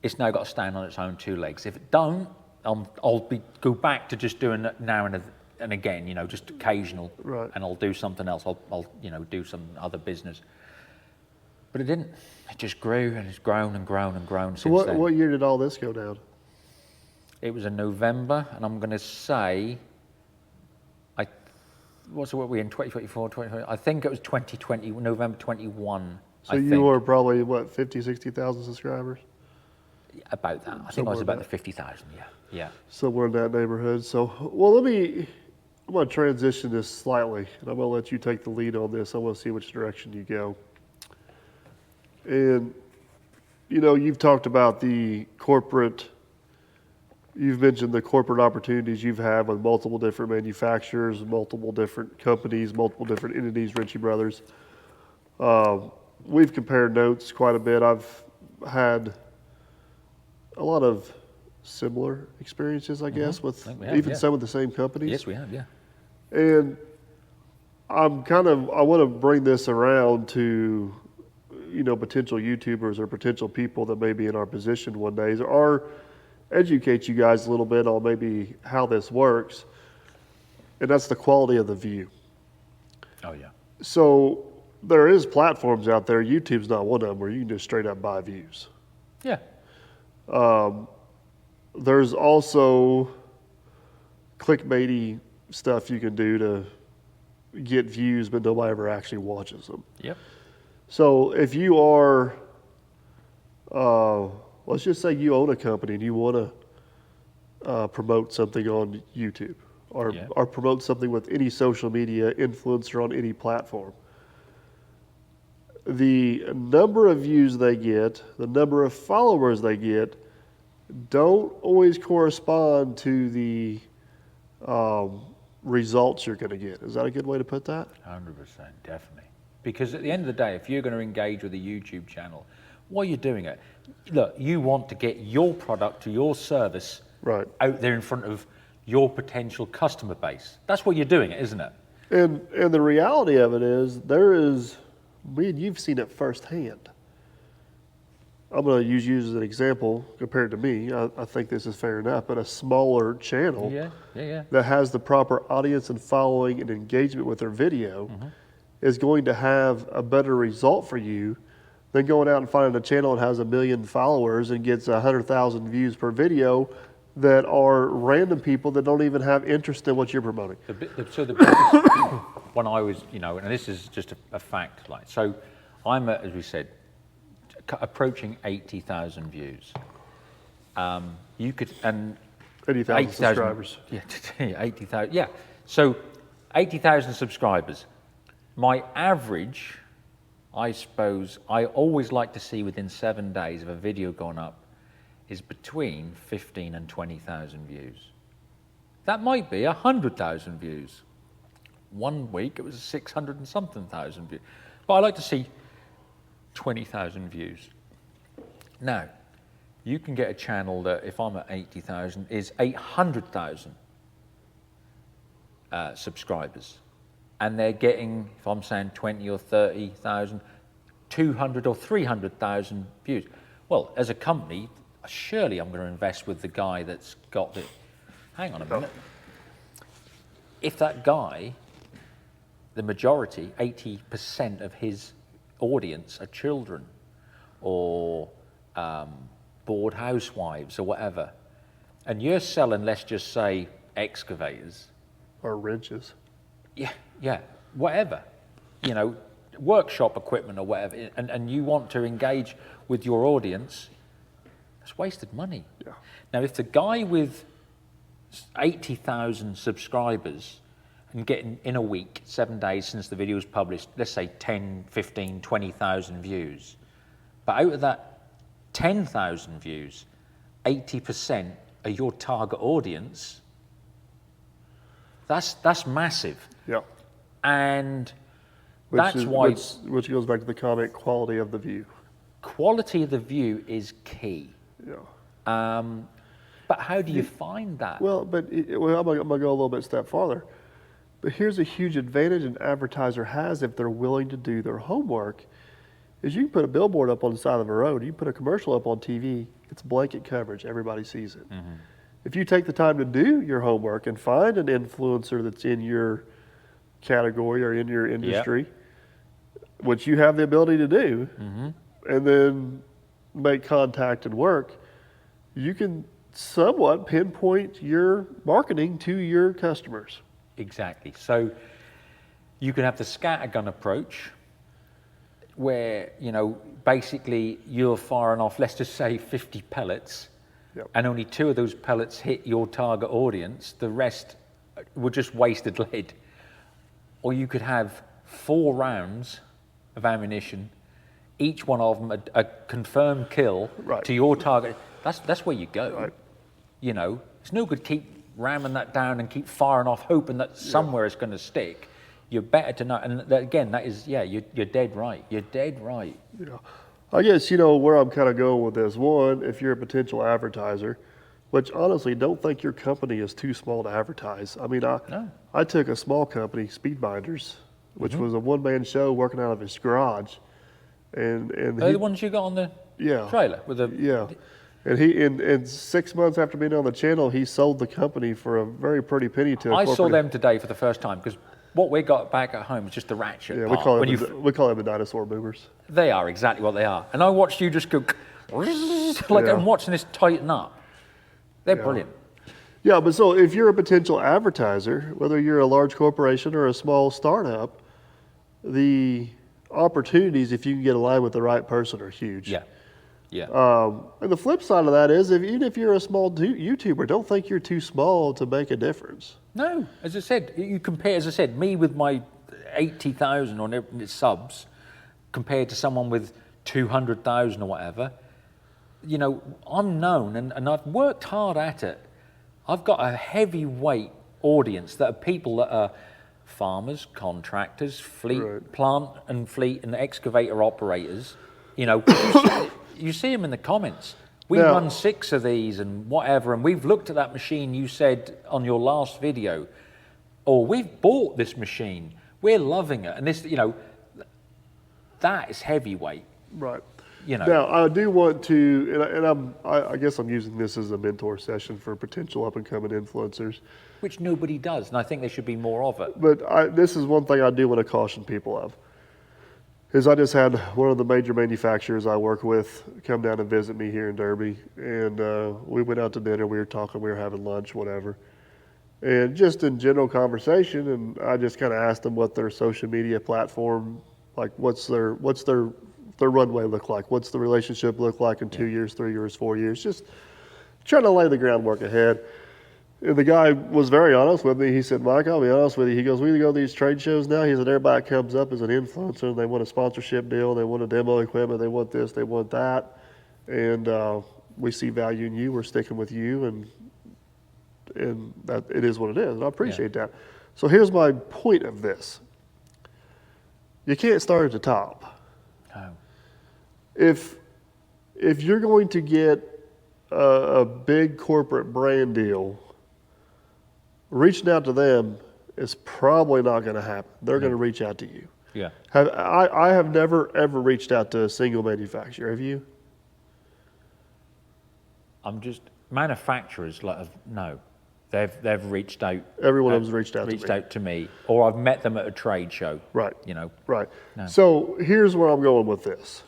It's now got to stand on its own two legs. If it don't, I'll go back to just doing it now and again, you know, just occasional, Right. and I'll do something else. I'll you know, do some other business. But it didn't. It just grew, and it's grown and grown and grown So since then. what year did all this go down? It was in November, and I'm going to say, what we in 2024, 2020? I think it was 2020, November 21. So you were probably, what, 50, 60,000 subscribers? About that. I think I was about the 50,000, yeah. Somewhere in that neighborhood. So, well, I'm going to transition this slightly, and I'm going to let you take the lead on this. I want to see which direction you go. And, you know, you've talked about you've mentioned the corporate opportunities you've had with multiple different manufacturers, multiple different companies, multiple different entities, Ritchie Brothers. We've compared notes quite a bit. I've had a lot of similar experiences, I guess, with even some of the same companies. Yes, we have, yeah. And I want to bring this around to, you know, potential YouTubers or potential people that may be in our position one day, or educate you guys a little bit on maybe how this works. And that's the quality of the view. Oh, yeah. So there is platforms out there, YouTube's not one of them, where you can just straight up buy views. Yeah. There's also clickbaity stuff you can do to get views, but nobody ever actually watches them. Yep. So if you are, let's just say you own a company and you want to promote something on YouTube or promote something with any social media influencer on any platform. The number of views they get, the number of followers they get, don't always correspond to the results you're going to get. Is that a good way to put that? 100%, definitely. Because at the end of the day, if you're going to engage with a YouTube channel, why are you doing it? Look, you want to get your product or your service out there in front of your potential customer base. That's what you're doing it, isn't it? And the reality of it is, you've seen it firsthand. I'm going to use you as an example compared to me. I think this is fair enough, but a smaller channel that has the proper audience and following and engagement with their video is going to have a better result for you than going out and finding a channel that has 1 million followers and gets 100,000 views per video that are random people that don't even have interest in what you're promoting. The biggest, when I was, you know, and this is just a fact, like, so I'm, as we said, approaching 80,000 views. You could, and 80,000 subscribers. Yeah, 80,000. Yeah. So 80,000 subscribers. My average, I suppose, I always like to see within 7 days of a video going up is between 15 and 20,000 views. That might be 100,000 views. 1 week it was 600 and something thousand views. But I like to see 20,000 views. Now, you can get a channel that, if I'm at 80,000, is 800,000 subscribers. And they're getting, if I'm saying 20 or 30,000, 200 or 300,000 views. Well, as a company, surely I'm going to invest with the guy that's got the... Hang on a minute. If that guy, the majority, 80% of his audience are children or bored housewives or whatever, and you're selling, let's just say, excavators or wrenches, whatever, you know, workshop equipment or whatever, and you want to engage with your audience, it's wasted money. Now, if the guy with 80,000 subscribers and getting in a week, 7 days since the video was published, let's say 10, 15, 20,000 views. But out of that 10,000 views, 80% are your target audience. That's massive. Yeah. And which goes back to the comment, quality of the view. Quality of the view is key. Yeah. But how do you find that? Well, I'm going to go a little bit step farther. But here's a huge advantage an advertiser has if they're willing to do their homework, is you can put a billboard up on the side of the road, you can put a commercial up on TV, it's blanket coverage, everybody sees it. If you take the time to do your homework and find an influencer that's in your category or in your industry, which you have the ability to do, and then make contact and work, you can somewhat pinpoint your marketing to your customers. Exactly. So you can have the scattergun approach where, you know, basically you're firing off, let's just say 50 pellets, and only 2 of those pellets hit your target audience, the rest were just wasted lead. Or you could have 4 rounds of ammunition, each one of them a confirmed kill to your target. That's where you go. You know, it's no good keep ramming that down and keep firing off, hoping that somewhere it's going to stick. You're better to know. And again, that is, you're dead right. You're dead right. Yeah. I guess, you know, where I'm kind of going with this. One, if you're a potential advertiser, which honestly, don't think your company is too small to advertise. I mean, I took a small company, Speedbinders, which was a one-man show working out of his garage. And Are the ones you got on the trailer? With the And he in 6 months after being on the channel, he sold the company for a very pretty penny to I saw them today for the first time, because what we got back at home is just the ratchet part. We call them the dinosaur boomers. They are exactly what they are. And I watched you just go, like I'm watching this tighten up. They're brilliant. Yeah, but so if you're a potential advertiser, whether you're a large corporation or a small startup, the opportunities, if you can get aligned with the right person, are huge. And the flip side of that is, even if you're a small YouTuber, don't think you're too small to make a difference. No, as I said, you compare, as I said, me with my 80,000 on subs compared to someone with 200,000 or whatever. You know, I'm known and I've worked hard at it. I've got a heavyweight audience that are people that are farmers, contractors, plant and fleet and excavator operators. You know, you see them in the comments. We run 6 of these and whatever, and we've looked at that machine you said on your last video, or we've bought this machine, we're loving it. And this, you know, that is heavyweight. Right. You know. Now, I do want to, and I guess I'm using this as a mentor session for potential up-and-coming influencers. Which nobody does, and I think there should be more of it. But this is one thing I do want to caution people of. Is I just had one of the major manufacturers I work with come down and visit me here in Derby, and we went out to dinner, we were talking, we were having lunch, whatever. And just in general conversation, and I just kind of asked them what their social media platform, like what's their runway look like? What's the relationship look like in 2 years, 3 years, 4 years? Just trying to lay the groundwork ahead. And the guy was very honest with me. He said, Mike, I'll be honest with you. He goes, we go to these trade shows now. He said, everybody comes up as an influencer and they want a sponsorship deal. They want a demo equipment. They want this, they want that. And we see value in you. We're sticking with you. And that it is what it is. And I appreciate that. So here's my point of this. You can't start at the top. No. If you're going to get a big corporate brand deal, reaching out to them is probably not going to happen. They're going to reach out to you. Yeah. I have never, ever reached out to a single manufacturer. Have you? Manufacturers, no. They've reached out. Every one of them's reached out to me. Or I've met them at a trade show. Right. You know. Right. No. So here's where I'm going with this.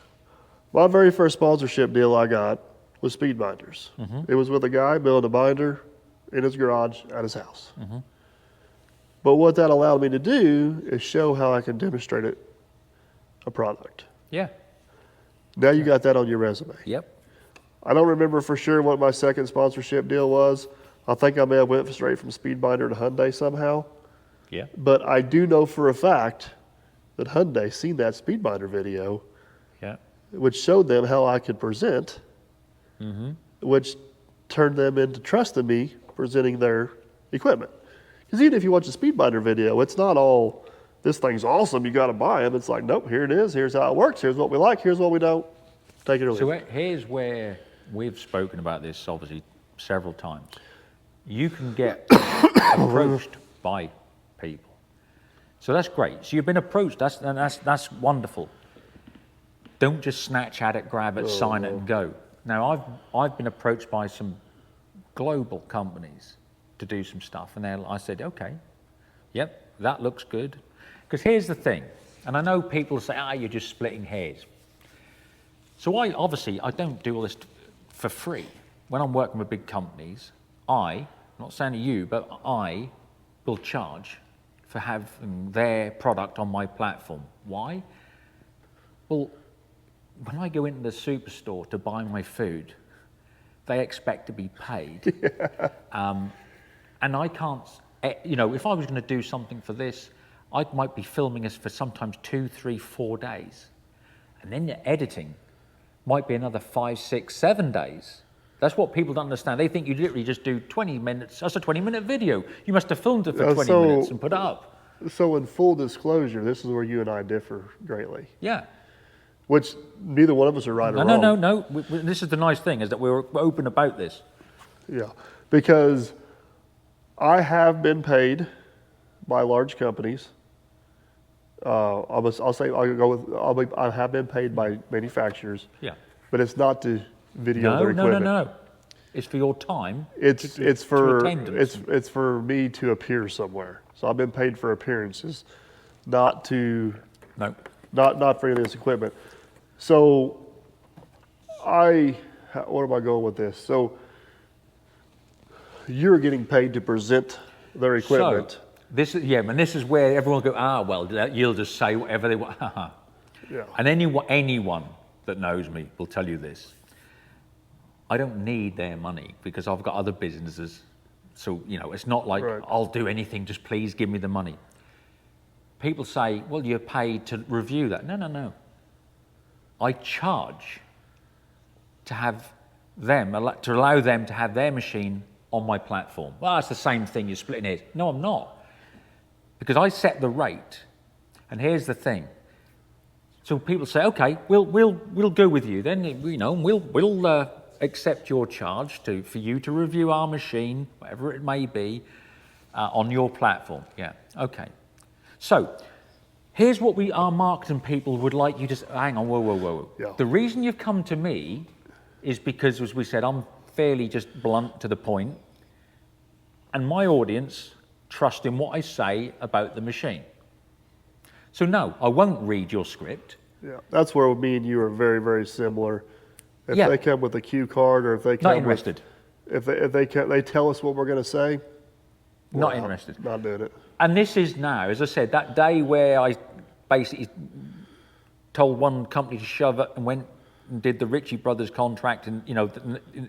My very first sponsorship deal I got was Speedbinders. It was with a guy building a binder in his garage at his house. But what that allowed me to do is show how I can demonstrate a product. Yeah. Now you got that on your resume. Yep. I don't remember for sure what my second sponsorship deal was. I think I may have went straight from Speedbinder to Hyundai somehow. Yeah. But I do know for a fact that Hyundai seen that Speedbinder video, which showed them how I could present, which turned them into trusting me presenting their equipment. Because even if you watch a Speedbinder video, it's not all, this thing's awesome, you got to buy them. It's like, nope, here it is, here's how it works, here's what we like, here's what we don't. Take it or leave it. So here's where we've spoken about this, obviously, several times. You can get approached by people So that's great. So you've been approached. That's wonderful. Don't just snatch at it, grab it, sign it, and go. Now, I've been approached by some global companies to do some stuff, and I said, okay, yep, that looks good. Because here's the thing, and I know people say, you're just splitting hairs. So I don't do all this for free. When I'm working with big companies, I'm not saying to you, but I will charge for having their product on my platform. Why? Well, when I go into the superstore to buy my food, they expect to be paid. And I can't, if I was going to do something for this, I might be filming this for sometimes 2, 3, 4 days. And then the editing might be another 5, 6, 7 days. That's what people don't understand. They think you literally just do 20 minutes. That's a 20-minute video. You must have filmed it for 20 minutes and put it up. So in full disclosure, this is where you and I differ greatly. Yeah. Which neither one of us are right or wrong. No. This is the nice thing, is that we're open about this. Yeah, because I have been paid by large companies. I have been paid by manufacturers. Yeah. But it's not to video their equipment. No. It's for your time. It's for me to appear somewhere. So I've been paid for appearances, not for any of this equipment. So where am I going with this? So you're getting paid to present their equipment. So, this is where everyone will go, you'll just say whatever they want. Yeah. And anyone that knows me will tell you this. I don't need their money because I've got other businesses. So, it's not like, right. I'll do anything, just please give me the money. People say, well, you're paid to review that. No. I charge to have them, to allow them to have their machine on my platform. Well, it's the same thing, you're splitting hairs. No, I'm not. Because I set the rate. And here's the thing. So people say, okay, we'll go with you. Then, we'll accept your charge for you to review our machine, whatever it may be, on your platform. Yeah, okay. So, here's what our marketing people would like you to hang on, whoa. Yeah. The reason you've come to me is because, as we said, I'm fairly just blunt to the point, and my audience trust in what I say about the machine. So no, I won't read your script. Yeah, that's where me and you are very, very similar. If Yeah. they come with a cue card, or if they come Not interested. if they tell us what we're going to say, Not interested. Not doing it. And this is now, as I said, that day where I basically told one company to shove it and went and did the Ritchie Brothers contract, and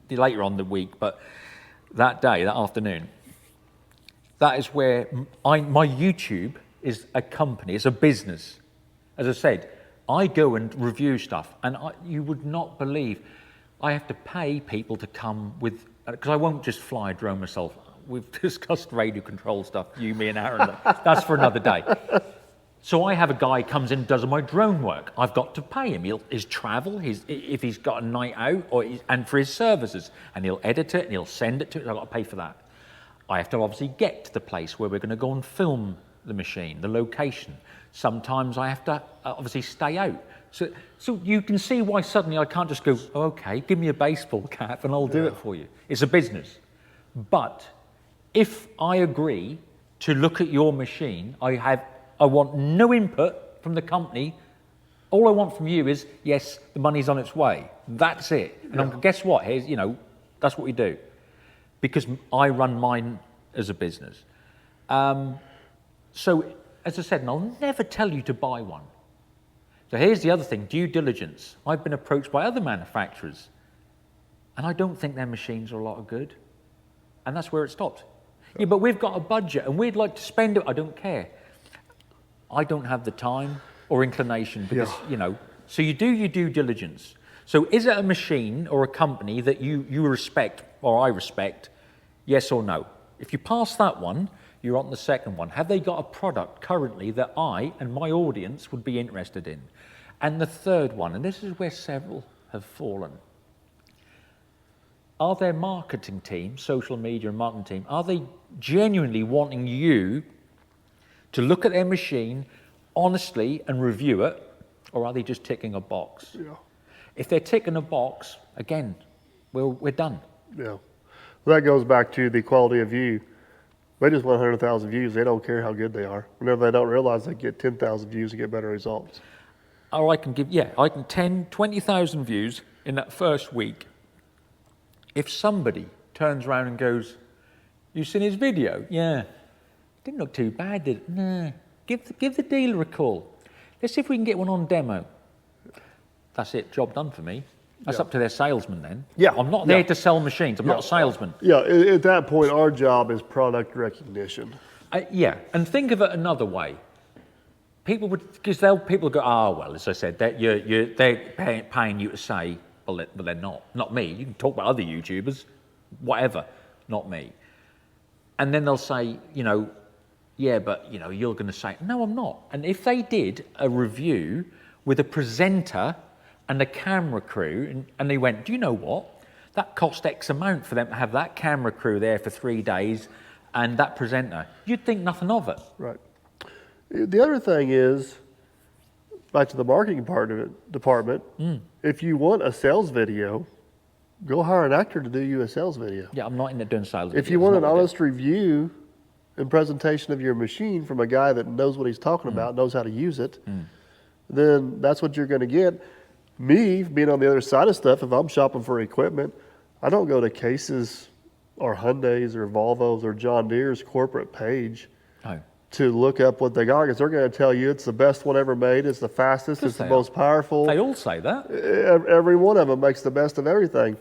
later on the week, but that day, that afternoon, that is where my YouTube is a company, it's a business. As I said, I go and review stuff, and you would not believe, I have to pay people to come with, because I won't just fly a drone myself. We've discussed radio control stuff, you, me, and Aaron. That's for another day. So I have a guy comes in and does my drone work. I've got to pay him. His travel, if he's got a night out, and for his services. And he'll edit it and he'll send it to it. I've got to pay for that. I have to obviously get to the place where we're going to go and film the machine, the location. Sometimes I have to obviously stay out. So you can see why suddenly I can't just go, okay, give me a baseball cap and I'll do it for you. It's a business. But if I agree to look at your machine, I want no input from the company. All I want from you is, yes, the money's on its way. That's it. And guess what? Here's, that's what we do. Because I run mine as a business. So, as I said, and I'll never tell you to buy one. So here's the other thing, due diligence. I've been approached by other manufacturers, and I don't think their machines are a lot of good. And that's where it stops. Yeah, but we've got a budget, and we'd like to spend it. I don't care. I don't have the time or inclination because, so you do your due diligence. So is it a machine or a company that you respect or I respect, yes or no? If you pass that one, you're on the second one. Have they got a product currently that I and my audience would be interested in? And the third one, and this is where several have fallen. Are their marketing team, social media and marketing team, are they genuinely wanting you to look at their machine honestly and review it, or are they just ticking a box? Yeah. If they're ticking a box, again, we're done. Yeah. Well, that goes back to the quality of view. They just want 100,000 views. They don't care how good they are. Whenever they don't realize they get 10,000 views and get better results. Or I can 10, 20,000 views in that first week. If somebody turns around and goes, "You seen his video?" "Yeah. Didn't look too bad, did it?" "No. Give the dealer a call. Let's see if we can get one on demo." That's it, job done for me. That's up to their salesman then. Yeah. I'm not there to sell machines. I'm not a salesman. Yeah, at that point, our job is product recognition. Yeah, and think of it another way. People go, "Oh, well, as I said, they're paying you to say," well, they're not me. You can talk about other YouTubers, whatever, not me. And then they'll say, "Yeah, but you're going to say," "No, I'm not." And if they did a review with a presenter and a camera crew, and they went, "Do you know what? That cost X amount for them to have that camera crew there for 3 days and that presenter," you'd think nothing of it. Right. The other thing is, back to the marketing department, if you want a sales video, go hire an actor to do you a sales video. Yeah, I'm not into doing sales. If you want an honest review and presentation of your machine from a guy that knows what he's talking about, knows how to use it, then that's what you're going to get. Me, being on the other side of stuff, if I'm shopping for equipment, I don't go to Case's or Hyundai's or Volvo's or John Deere's corporate page No. to look up what they got, because they're going to tell you it's the best one ever made, it's the fastest, it's the most powerful. They all say that. Every one of them makes the best of everything.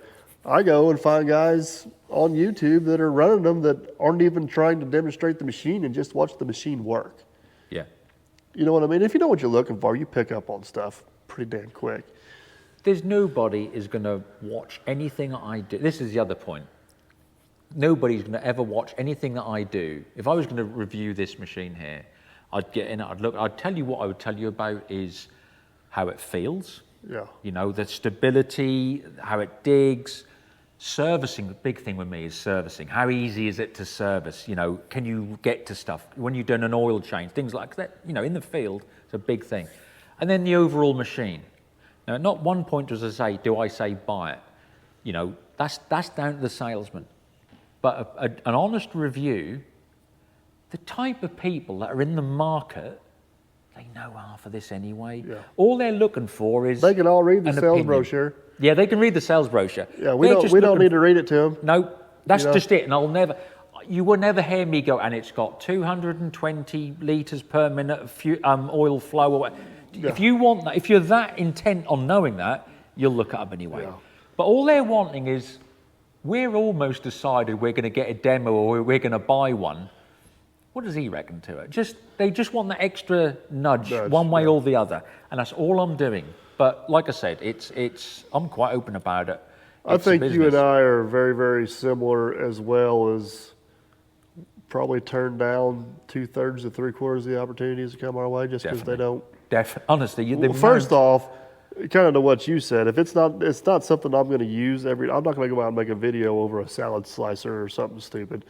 I go and find guys on YouTube that are running them that aren't even trying to demonstrate the machine and just watch the machine work. Yeah. You know what I mean? If you know what you're looking for, you pick up on stuff pretty damn quick. There's nobody is going to watch anything I do. This is the other point. Nobody's going to ever watch anything that I do. If I was going to review this machine here, I'd get in, I'd tell you what I would tell you about is how it feels. Yeah. The stability, how it digs. Servicing, the big thing with me is servicing. How easy is it to service? Can you get to stuff? When you've done an oil change, things like that, in the field, it's a big thing. And then the overall machine. Now, at not one point do I say buy it. That's down to the salesman. But an honest review, the type of people that are in the market, they know half of this anyway. Yeah. All they're looking for is They can all read the an sales opinion. brochure. Yeah, they can read the sales brochure. Yeah, we don't need to read it to them. No, that's just it. And you will never hear me go, "And it's got 220 litres per minute of oil flow." Or what. Yeah. If you want that, if you're that intent on knowing that, you'll look it up anyway. Yeah. But all they're wanting is, we're almost decided we're going to get a demo or we're going to buy one. What does he reckon to it? They just want that extra nudge one way or the other, and that's all I'm doing. But like I said, I'm quite open about it. I think you and I are very, very similar, as well as probably turn down 2/3 to 3/4 of the opportunities that come our way just because they don't. Honestly, Well, first off, kind of to what you said, if it's not something I'm going to use I'm not going to go out and make a video over a salad slicer or something stupid.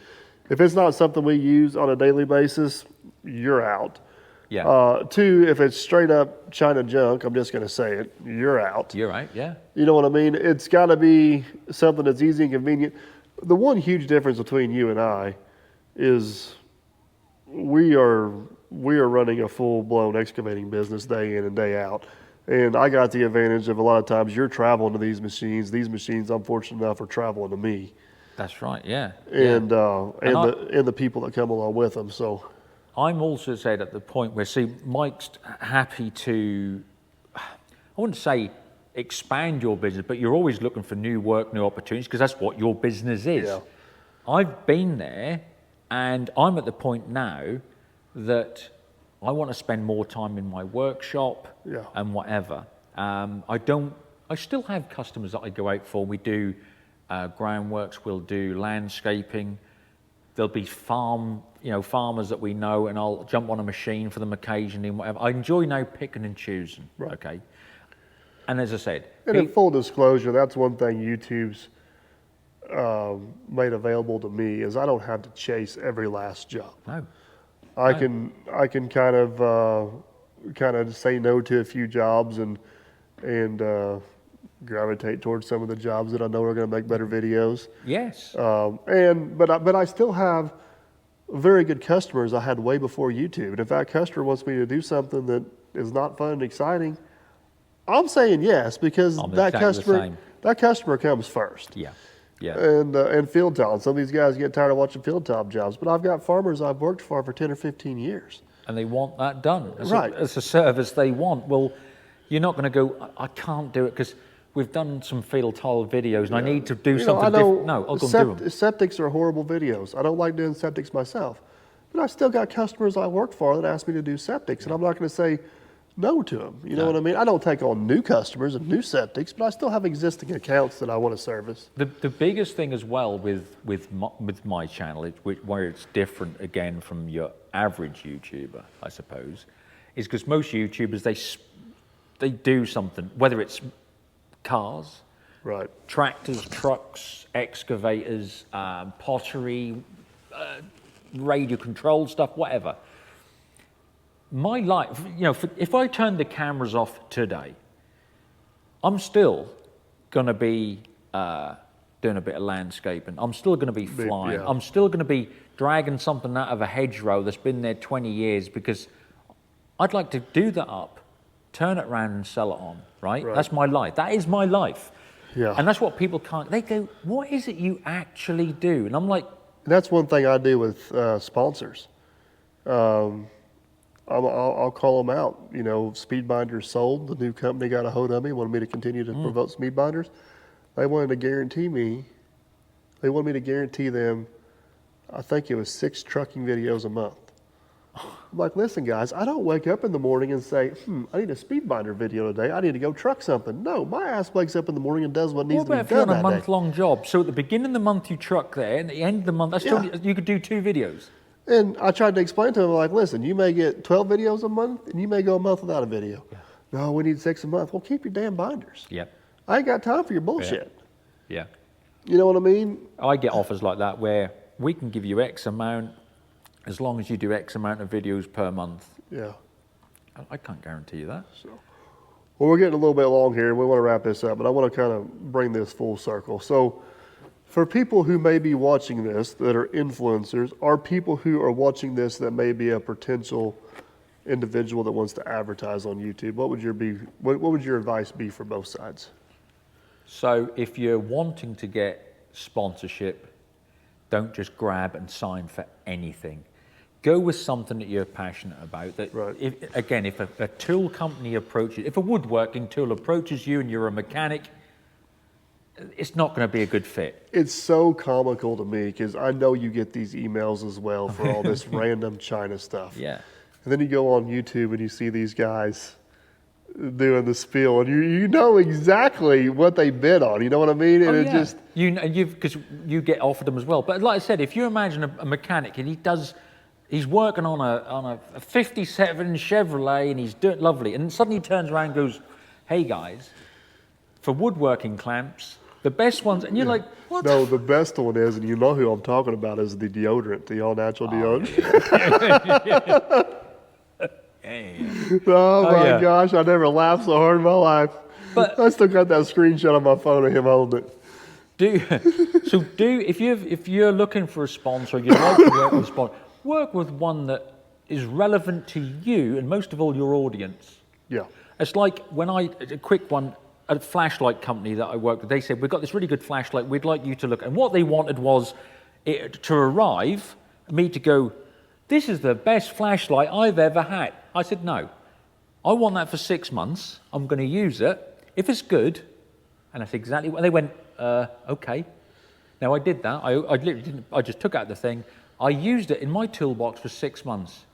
If it's not something we use on a daily basis, you're out. Yeah. 2, if it's straight up China junk, I'm just going to say it, you're out. You're right, yeah. You know what I mean? It's got to be something that's easy and convenient. The one huge difference between you and I is we are running a full-blown excavating business day in and day out. And I got the advantage of a lot of times you're traveling to these machines. These machines, I'm fortunate enough, are traveling to me. That's right, yeah. And the people that come along with them. So I'm also said at the point where, see, Mike's happy to, I wouldn't say expand your business, but you're always looking for new work, new opportunities, because that's what your business is. Yeah. I've been there, and I'm at the point now that I want to spend more time in my workshop and whatever. I still have customers that I go out for. We do groundworks, we'll do landscaping. There'll be farmers that we know, and I'll jump on a machine for them occasionally and whatever. I enjoy now picking and choosing, okay? And as I said... And in full disclosure, that's one thing YouTube's made available to me, is I don't have to chase every last job. No. I can kind of say no to a few jobs and gravitate towards some of the jobs that I know are going to make better videos. Yes. But I still have very good customers I had way before YouTube. And if that customer wants me to do something that is not fun and exciting, I'm saying yes, because I'm that exactly the same. customer comes first. Yeah. Yeah. And field time. Some of these guys get tired of watching field time jobs, but I've got farmers I've worked for 10 or 15 years. And they want that done. Right. It's a service they want. Well, you're not going to go, I can't do it because we've done some field tile videos and I need to do something different. No, I'll go and do them. Septics are horrible videos. I don't like doing septics myself. But I still got customers I work for that ask me to do septics, and I'm not going to say no to them. You know what I mean? I don't take on new customers and new septics, but I still have existing accounts that I want to service. The biggest thing as well with my channel, where it's different again from your average YouTuber, I suppose, is because most YouTubers, they do something, whether it's cars, Right. tractors, trucks, excavators, pottery, radio control stuff, whatever. My life, if I turned the cameras off today, I'm still going to be doing a bit of landscaping. I'm still going to be flying. Yeah. I'm still going to be dragging something out of a hedgerow that's been there 20 years because I'd like to do that up, turn it around and sell it on, right? That's my life. That is my life. Yeah. And that's what people can't, they go, what is it you actually do? And I'm like, And that's one thing I do with sponsors. I'll call them out. Speedbinders sold. The new company got a hold of me, wanted me to continue to promote Speedbinders. They wanted to guarantee me them, I think it was 6 trucking videos a month. I'm like, listen, guys, I don't wake up in the morning and say, I need a Speedbinder video today. I need to go truck something. No, my ass wakes up in the morning and does what needs to be what about if done you're on that a day. month-long job? So at the beginning of the month you truck there, and at the end of the month, you could do 2 videos. And I tried to explain to them, like, listen, you may get 12 videos a month, and you may go a month without a video. Yeah. No, we need 6 a month. Well, keep your damn binders. Yep. I ain't got time for your bullshit. Yeah. You know what I mean? I get offers like that where we can give you X amount as long as you do X amount of videos per month. Yeah. I can't guarantee you that. Well, we're getting a little bit long here, and we want to wrap this up, but I want to kind of bring this full circle. So, for people who may be watching this that are influencers, or people who are watching this that may be a potential individual that wants to advertise on YouTube, what would your advice be for both sides? So if you're wanting to get sponsorship, don't just grab and sign for anything. Go with something that you're passionate about. That Right. if a tool company approaches, if a woodworking tool approaches you and you're a mechanic, it's not going to be a good fit. It's so comical to me because I know you get these emails as well for all this random China stuff. Yeah. And then you go on YouTube and you see these guys doing the spiel, and you know exactly what they bid on. You know what I mean? And it just because you get offered them as well. But like I said, if you imagine a mechanic and he's working on a 57 Chevrolet and he's doing lovely, and suddenly he turns around and goes, "Hey guys, for woodworking clamps, the best ones," and you're like, "What?" No, the best one is, and you know who I'm talking about, is the deodorant, the all-natural deodorant. Oh my gosh, I never laughed so hard in my life. But I still got that screenshot on my phone of him holding it. If you're looking for a sponsor, you'd like to work with a sponsor, work with one that is relevant to you and most of all your audience. Yeah. It's like when a quick one, a flashlight company that I worked with, they said, "We've got this really good flashlight, we'd like you to look." And what they wanted was it to arrive, me to go, "This is the best flashlight I've ever had." I said, "No, I want that for 6 months. I'm going to use it. If it's good," and that's exactly what they went, "Okay." Now I did that. I literally didn't, I just took out the thing. I used it in my toolbox for 6 months.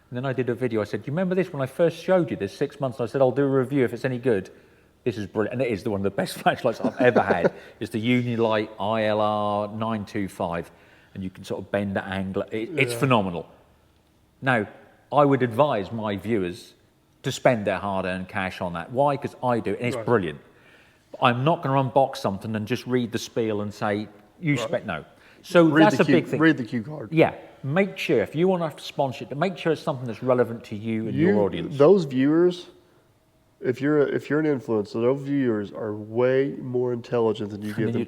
And then I did a video. I said, "Do you remember this when I first showed you this 6 months?" And I said, "I'll do a review if it's any good. This is brilliant." And it is one of the best flashlights I've ever had. It's the Unilight ILR 925. And you can sort of bend the angle. It's phenomenal. Now, I would advise my viewers to spend their hard-earned cash on that. Why? Because I do, and it's brilliant. But I'm not going to unbox something and just read the spiel and say, "You spent." No. So that's a big thing. Read the cue card. Yeah, make sure if you want to sponsor it, make sure it's something that's relevant to you and your audience. Those viewers, if you're an influencer, those viewers are way more intelligent than you give them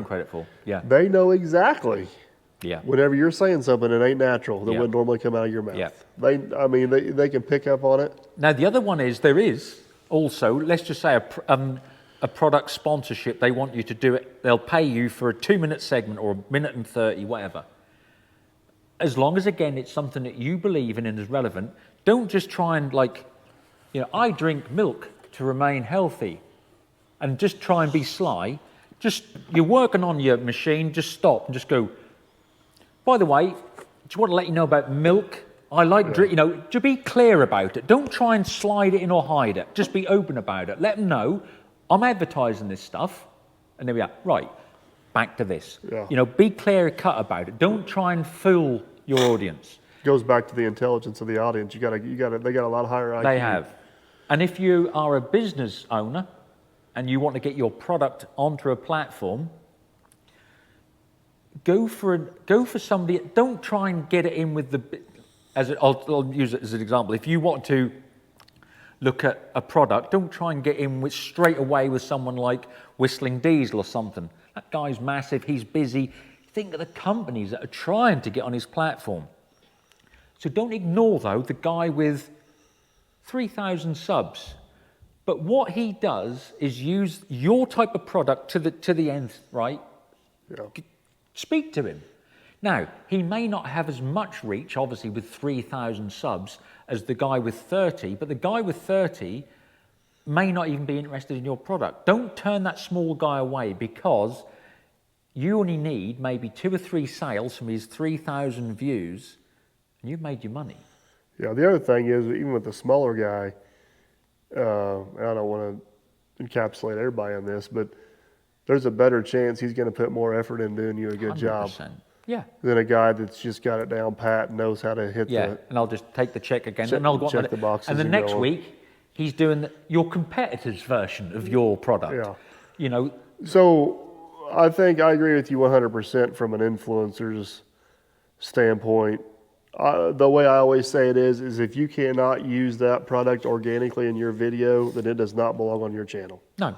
credit for. Yeah. They know exactly. Yeah. Whenever you're saying something that ain't natural, that wouldn't normally come out of your mouth. Yeah. They can pick up on it. Now the other one is there is also, let's just say a product sponsorship. They want you to do it. They'll pay you for a 2-minute segment or a minute and 30, whatever. As long as again it's something that you believe in and is relevant. Don't just try and I drink milk to remain healthy, and just try and be sly. Just you're working on your machine. Just stop and just go. By the way, just want to let you know about milk. I like drink. To be clear about it. Don't try and slide it in or hide it. Just be open about it. Let them know I'm advertising this stuff, and there we are. Right, back to this. Yeah. Be clear cut about it. Don't try and fool your audience. Goes back to the intelligence of the audience. They got a lot higher IQ. They have. And if you are a business owner and you want to get your product onto a platform, go for somebody. Don't try and get it in with I'll use it as an example. If you want to look at a product, don't try and get in straight away with someone like Whistling Diesel or something. That guy's massive. He's busy. Think of the companies that are trying to get on his platform. So don't ignore, though, the guy with 3,000 subs. But what he does is use your type of product to the nth, right? Yeah. Speak to him. Now, he may not have as much reach, obviously, with 3,000 subs as the guy with 30, but the guy with 30 may not even be interested in your product. Don't turn that small guy away, because you only need maybe 2 or 3 sales from his 3,000 views, and you've made your money. Yeah, the other thing is, even with the smaller guy, I don't want to encapsulate everybody on this, but there's a better chance he's going to put more effort in doing you a good 100%. job Yeah. than a guy that's just got it down pat and knows how to hit and I'll just take the check again, and I'll go check the boxes. And the next week, he's doing your competitor's version of your product. Yeah. So I think I agree with you 100% from an influencer's standpoint. The way I always say it is if you cannot use that product organically in your video, then it does not belong on your channel. No.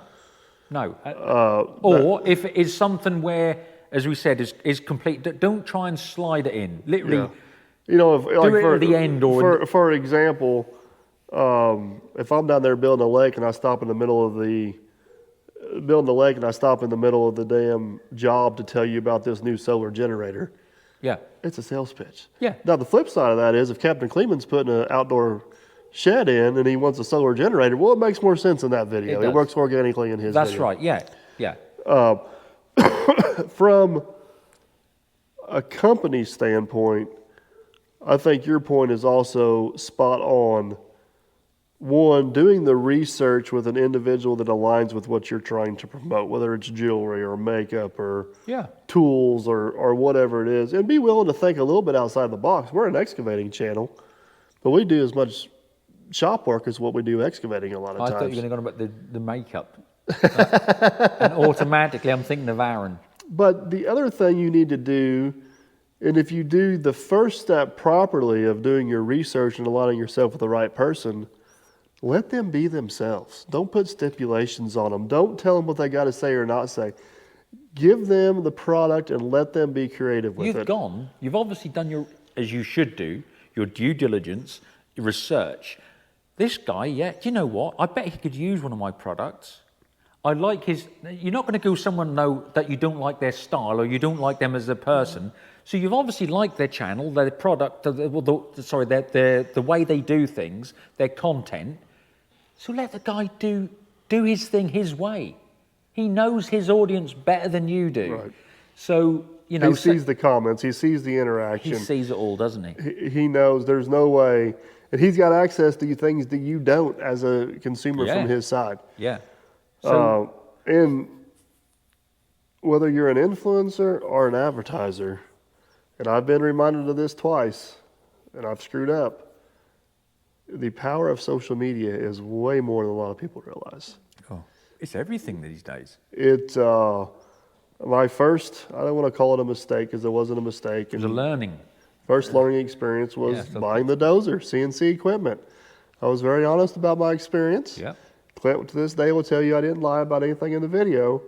Or if it is something where, as we said, is complete, don't try and slide it in. Literally, do it at the end. Or for example, if I'm down there building a lake and I stop in the middle of the damn job to tell you about this new solar generator. Yeah. It's a sales pitch. Yeah. Now, the flip side of that is if Captain Kleeman's putting an outdoor shed in and he wants a solar generator, well, it makes more sense in that video. It works organically in his video. That's right, yeah. From a company standpoint, I think your point is also spot on. One, doing the research with an individual that aligns with what you're trying to promote, whether it's jewelry or makeup or tools or whatever it is, and be willing to think a little bit outside the box. We're an excavating channel, but we do as much shop work as what we do excavating a lot of times. I thought you were going to go about the makeup. And automatically I'm thinking of Aaron. But the other thing you need to do, and if you do the first step properly of doing your research and aligning yourself with the right person, let them be themselves. Don't put stipulations on them. Don't tell them what they got to say or not say. Give them the product and let them be creative with it. You've obviously done as you should do, your due diligence, your research. This guy, you know what? I bet he could use one of my products. I like you're not going to go someone know that you don't like their style or you don't like them as a person. So you've obviously liked their channel, their product, the way they do things, their content. So let the guy do his thing his way. He knows his audience better than you do. Right. So, he sees the comments, he sees the interaction. He sees it all, doesn't he? He knows there's no way, and he's got access to things that you don't as a consumer from his side. Yeah. So, and whether you're an influencer or an advertiser, and I've been reminded of this twice, and I've screwed up, the power of social media is way more than a lot of people realize. Oh, it's everything these days. My first, I don't want to call it a mistake because it wasn't a mistake. It was a learning. First learning experience was Yeah, so buying the dozer, CNC equipment. I was very honest about my experience. Yep. Clint to this day will tell you I didn't lie about anything in the video.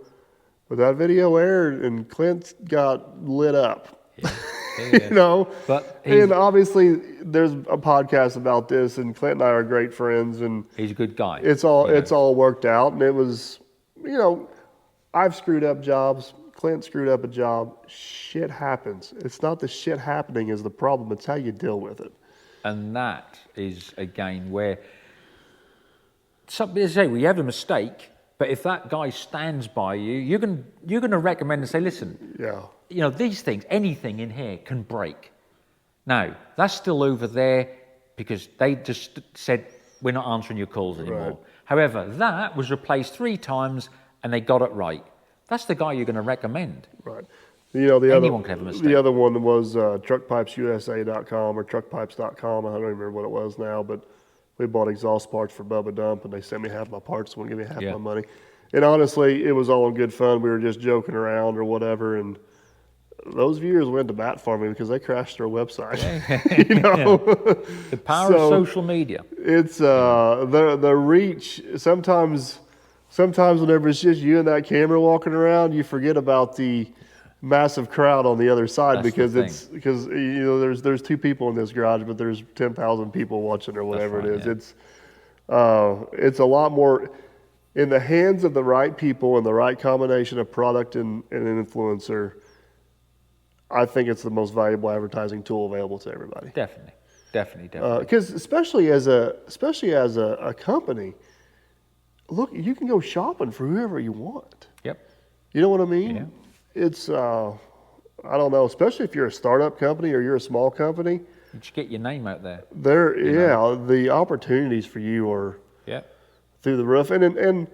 But that video aired and Clint got lit up. Yeah. You know? But and obviously there's a podcast about this and Clint and I are great friends and he's a good guy. it's all worked out and it was, you know, I've screwed up jobs. Clint screwed up a job. Shit happens. It's not the shit happening is the problem. It's how you deal with it. And that is, again, where, somebody say, well, you have a mistake, but if that guy stands by you, you're going to recommend and say, listen, Yeah. you know, these things, anything in here can break. Now, that's still over there because they just said, we're not answering your calls anymore. Right. However, that was replaced 3 times and they got it right. That's the guy you're going to recommend. Right. You know, Anyone can have a mistake. The other one was truckpipesusa.com or truckpipes.com. I don't remember what it was now, but we bought exhaust parts for Bubba Dump, and they sent me half my parts, wouldn't give me half my money. And honestly, it was all in good fun. We were just joking around or whatever, and those viewers went to bat for me because they crashed their website. You know, The power of social media. It's the reach. Sometimes whenever it's just you and that camera walking around, you forget about the massive crowd on the other side. That's because you know there's 2 people in this garage, but there's 10,000 people watching or whatever right, it is. Yeah. It's a lot more in the hands of the right people and the right combination of product and an influencer. I think it's the most valuable advertising tool available to everybody. Definitely. Because especially as a company, look, you can go shopping for whoever you want. Yep. You know what I mean? Yeah. It's, I don't know, especially if you're a startup company or you're a small company. You just get your name out there. The opportunities for you are through the roof. And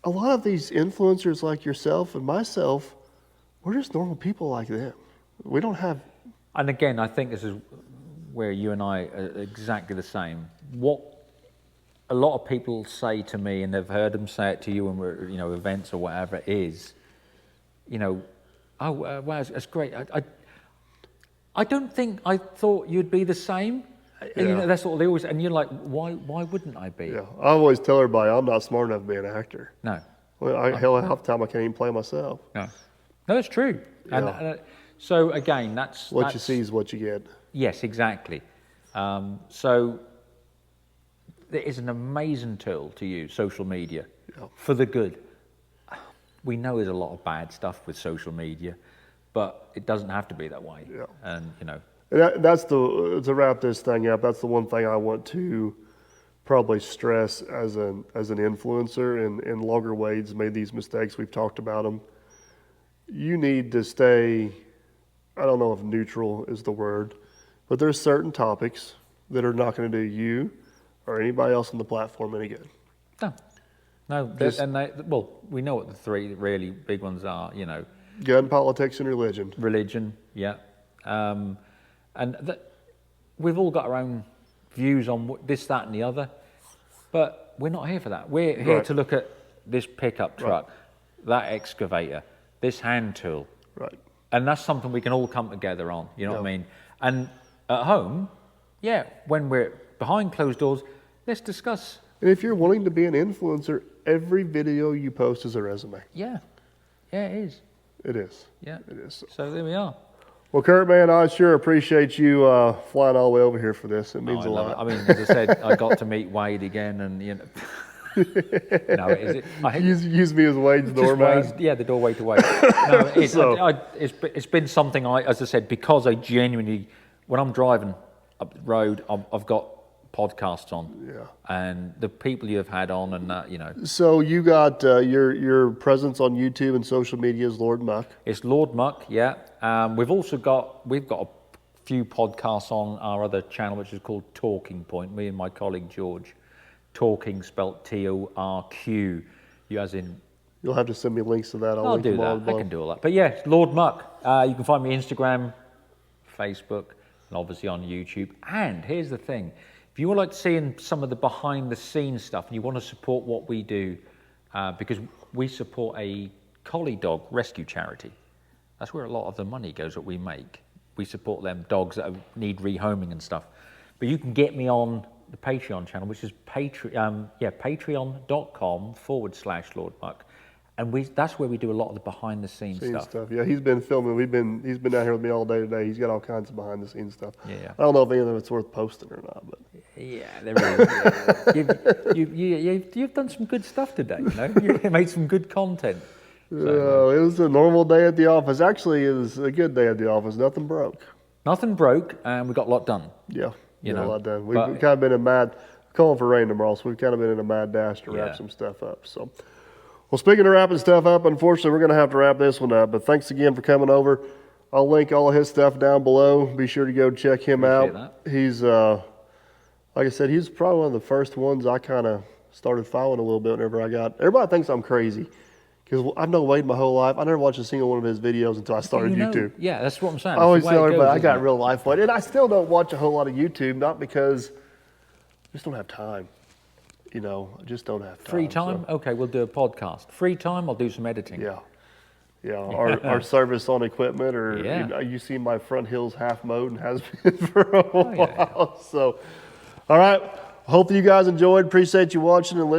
a lot of these influencers like yourself and myself, we're just normal people like them. We don't have... And again, I think this is where you and I are exactly the same. What a lot of people say to me, and they've heard them say it to you when we're, you know, events or whatever it is, you know, oh, wow, that's great. I don't think I thought you'd be the same. And, you know, that's what they always, and you're like, why wouldn't I be? Yeah, I always tell everybody I'm not smart enough to be an actor. No. Well, hell, half the time I can't even play myself. No, it's true. Yeah. And so again, that's you see is what you get. Yes, exactly. So it is an amazing tool to use, social media, for the good. We know there's a lot of bad stuff with social media, but it doesn't have to be that way. Yeah. And, you know. That's to wrap this thing up, that's the one thing I want to probably stress as an influencer, and Logger Wade's made these mistakes, we've talked about them. You need to stay, I don't know if neutral is the word, but there's certain topics that are not going to do you or anybody else on the platform any good. No, well, we know what the 3 really big ones are, you know. Gun, politics, and religion. Religion, yeah. We've all got our own views on this, that, and the other, but we're not here for that. We're here to look at this pickup truck, that excavator, this hand tool. Right. And that's something we can all come together on, you know what I mean? And at home, when we're behind closed doors, let's discuss. And if you're wanting to be an influencer, every video you post is a resume. Yeah, it is. It is. Yeah. It is. So there we are. Well, Kurt, man, I sure appreciate you flying all the way over here for this. It means a lot. I mean, as I said, I got to meet Wade again, and you know. No, use me as Wade's doorman. The doorway to Wade. No, it's been something as I said, because I genuinely, when I'm driving up the road, I've got podcasts on. Yeah. And the people you've had on, and that, you know. So you got your presence on YouTube and social media is Lord Muck. It's Lord Muck, yeah. We've got a few podcasts on our other channel, which is called Talking Point. Me and my colleague George. Talking spelt Torq. As in. You'll have to send me links to that. I'll do that. I can do all that. But yeah, Lord Muck. You can find me Instagram, Facebook, and obviously on YouTube. And here's the thing. If you would like to see some of the behind the scenes stuff and you want to support what we do, because we support a collie dog rescue charity. That's where a lot of the money goes that we make. We support them dogs that need rehoming and stuff. But you can get me on the Patreon channel, which is patreon.com/Lord Muck. And that's where we do a lot of the behind the scenes stuff. Yeah, he's been filming. He's been down here with me all day today. He's got all kinds of behind the scenes stuff. Yeah. I don't know if any of it's worth posting or not, but Yeah, there is. You've done some good stuff today. You made some good content. So, it was a normal day at the office. Actually, it was a good day at the office. Nothing broke. nothing broke, and we got a lot done. Yeah, You got a know, lot done. We've but- kind of been in calling for rain tomorrow, so we've kind of been in a mad dash to wrap Yeah. some stuff up. So, well, speaking of wrapping stuff up, unfortunately, we're going to have to wrap this one up. But thanks again for coming over. I'll link all of his stuff down below. Be sure to go check him Appreciate out. He's, like I said, he's probably one of the first ones I kind of started following a little bit whenever I got. Everybody thinks I'm crazy because I've known Wade my whole life. I never watched a single one of his videos until I started YouTube. Yeah, that's what I'm saying. I always That's the tell way it everybody goes, I got isn't it? real life Wade, and I still don't watch a whole lot of YouTube, not because I just don't have time. I just don't have time. Free time? so- Okay, we'll do a podcast. Free time, I'll do some editing. Yeah. Our service on equipment, or Yeah. you see my front hill's half mowed and has been for a while. yeah. So, all right. Hope you guys enjoyed. Appreciate you watching and listening.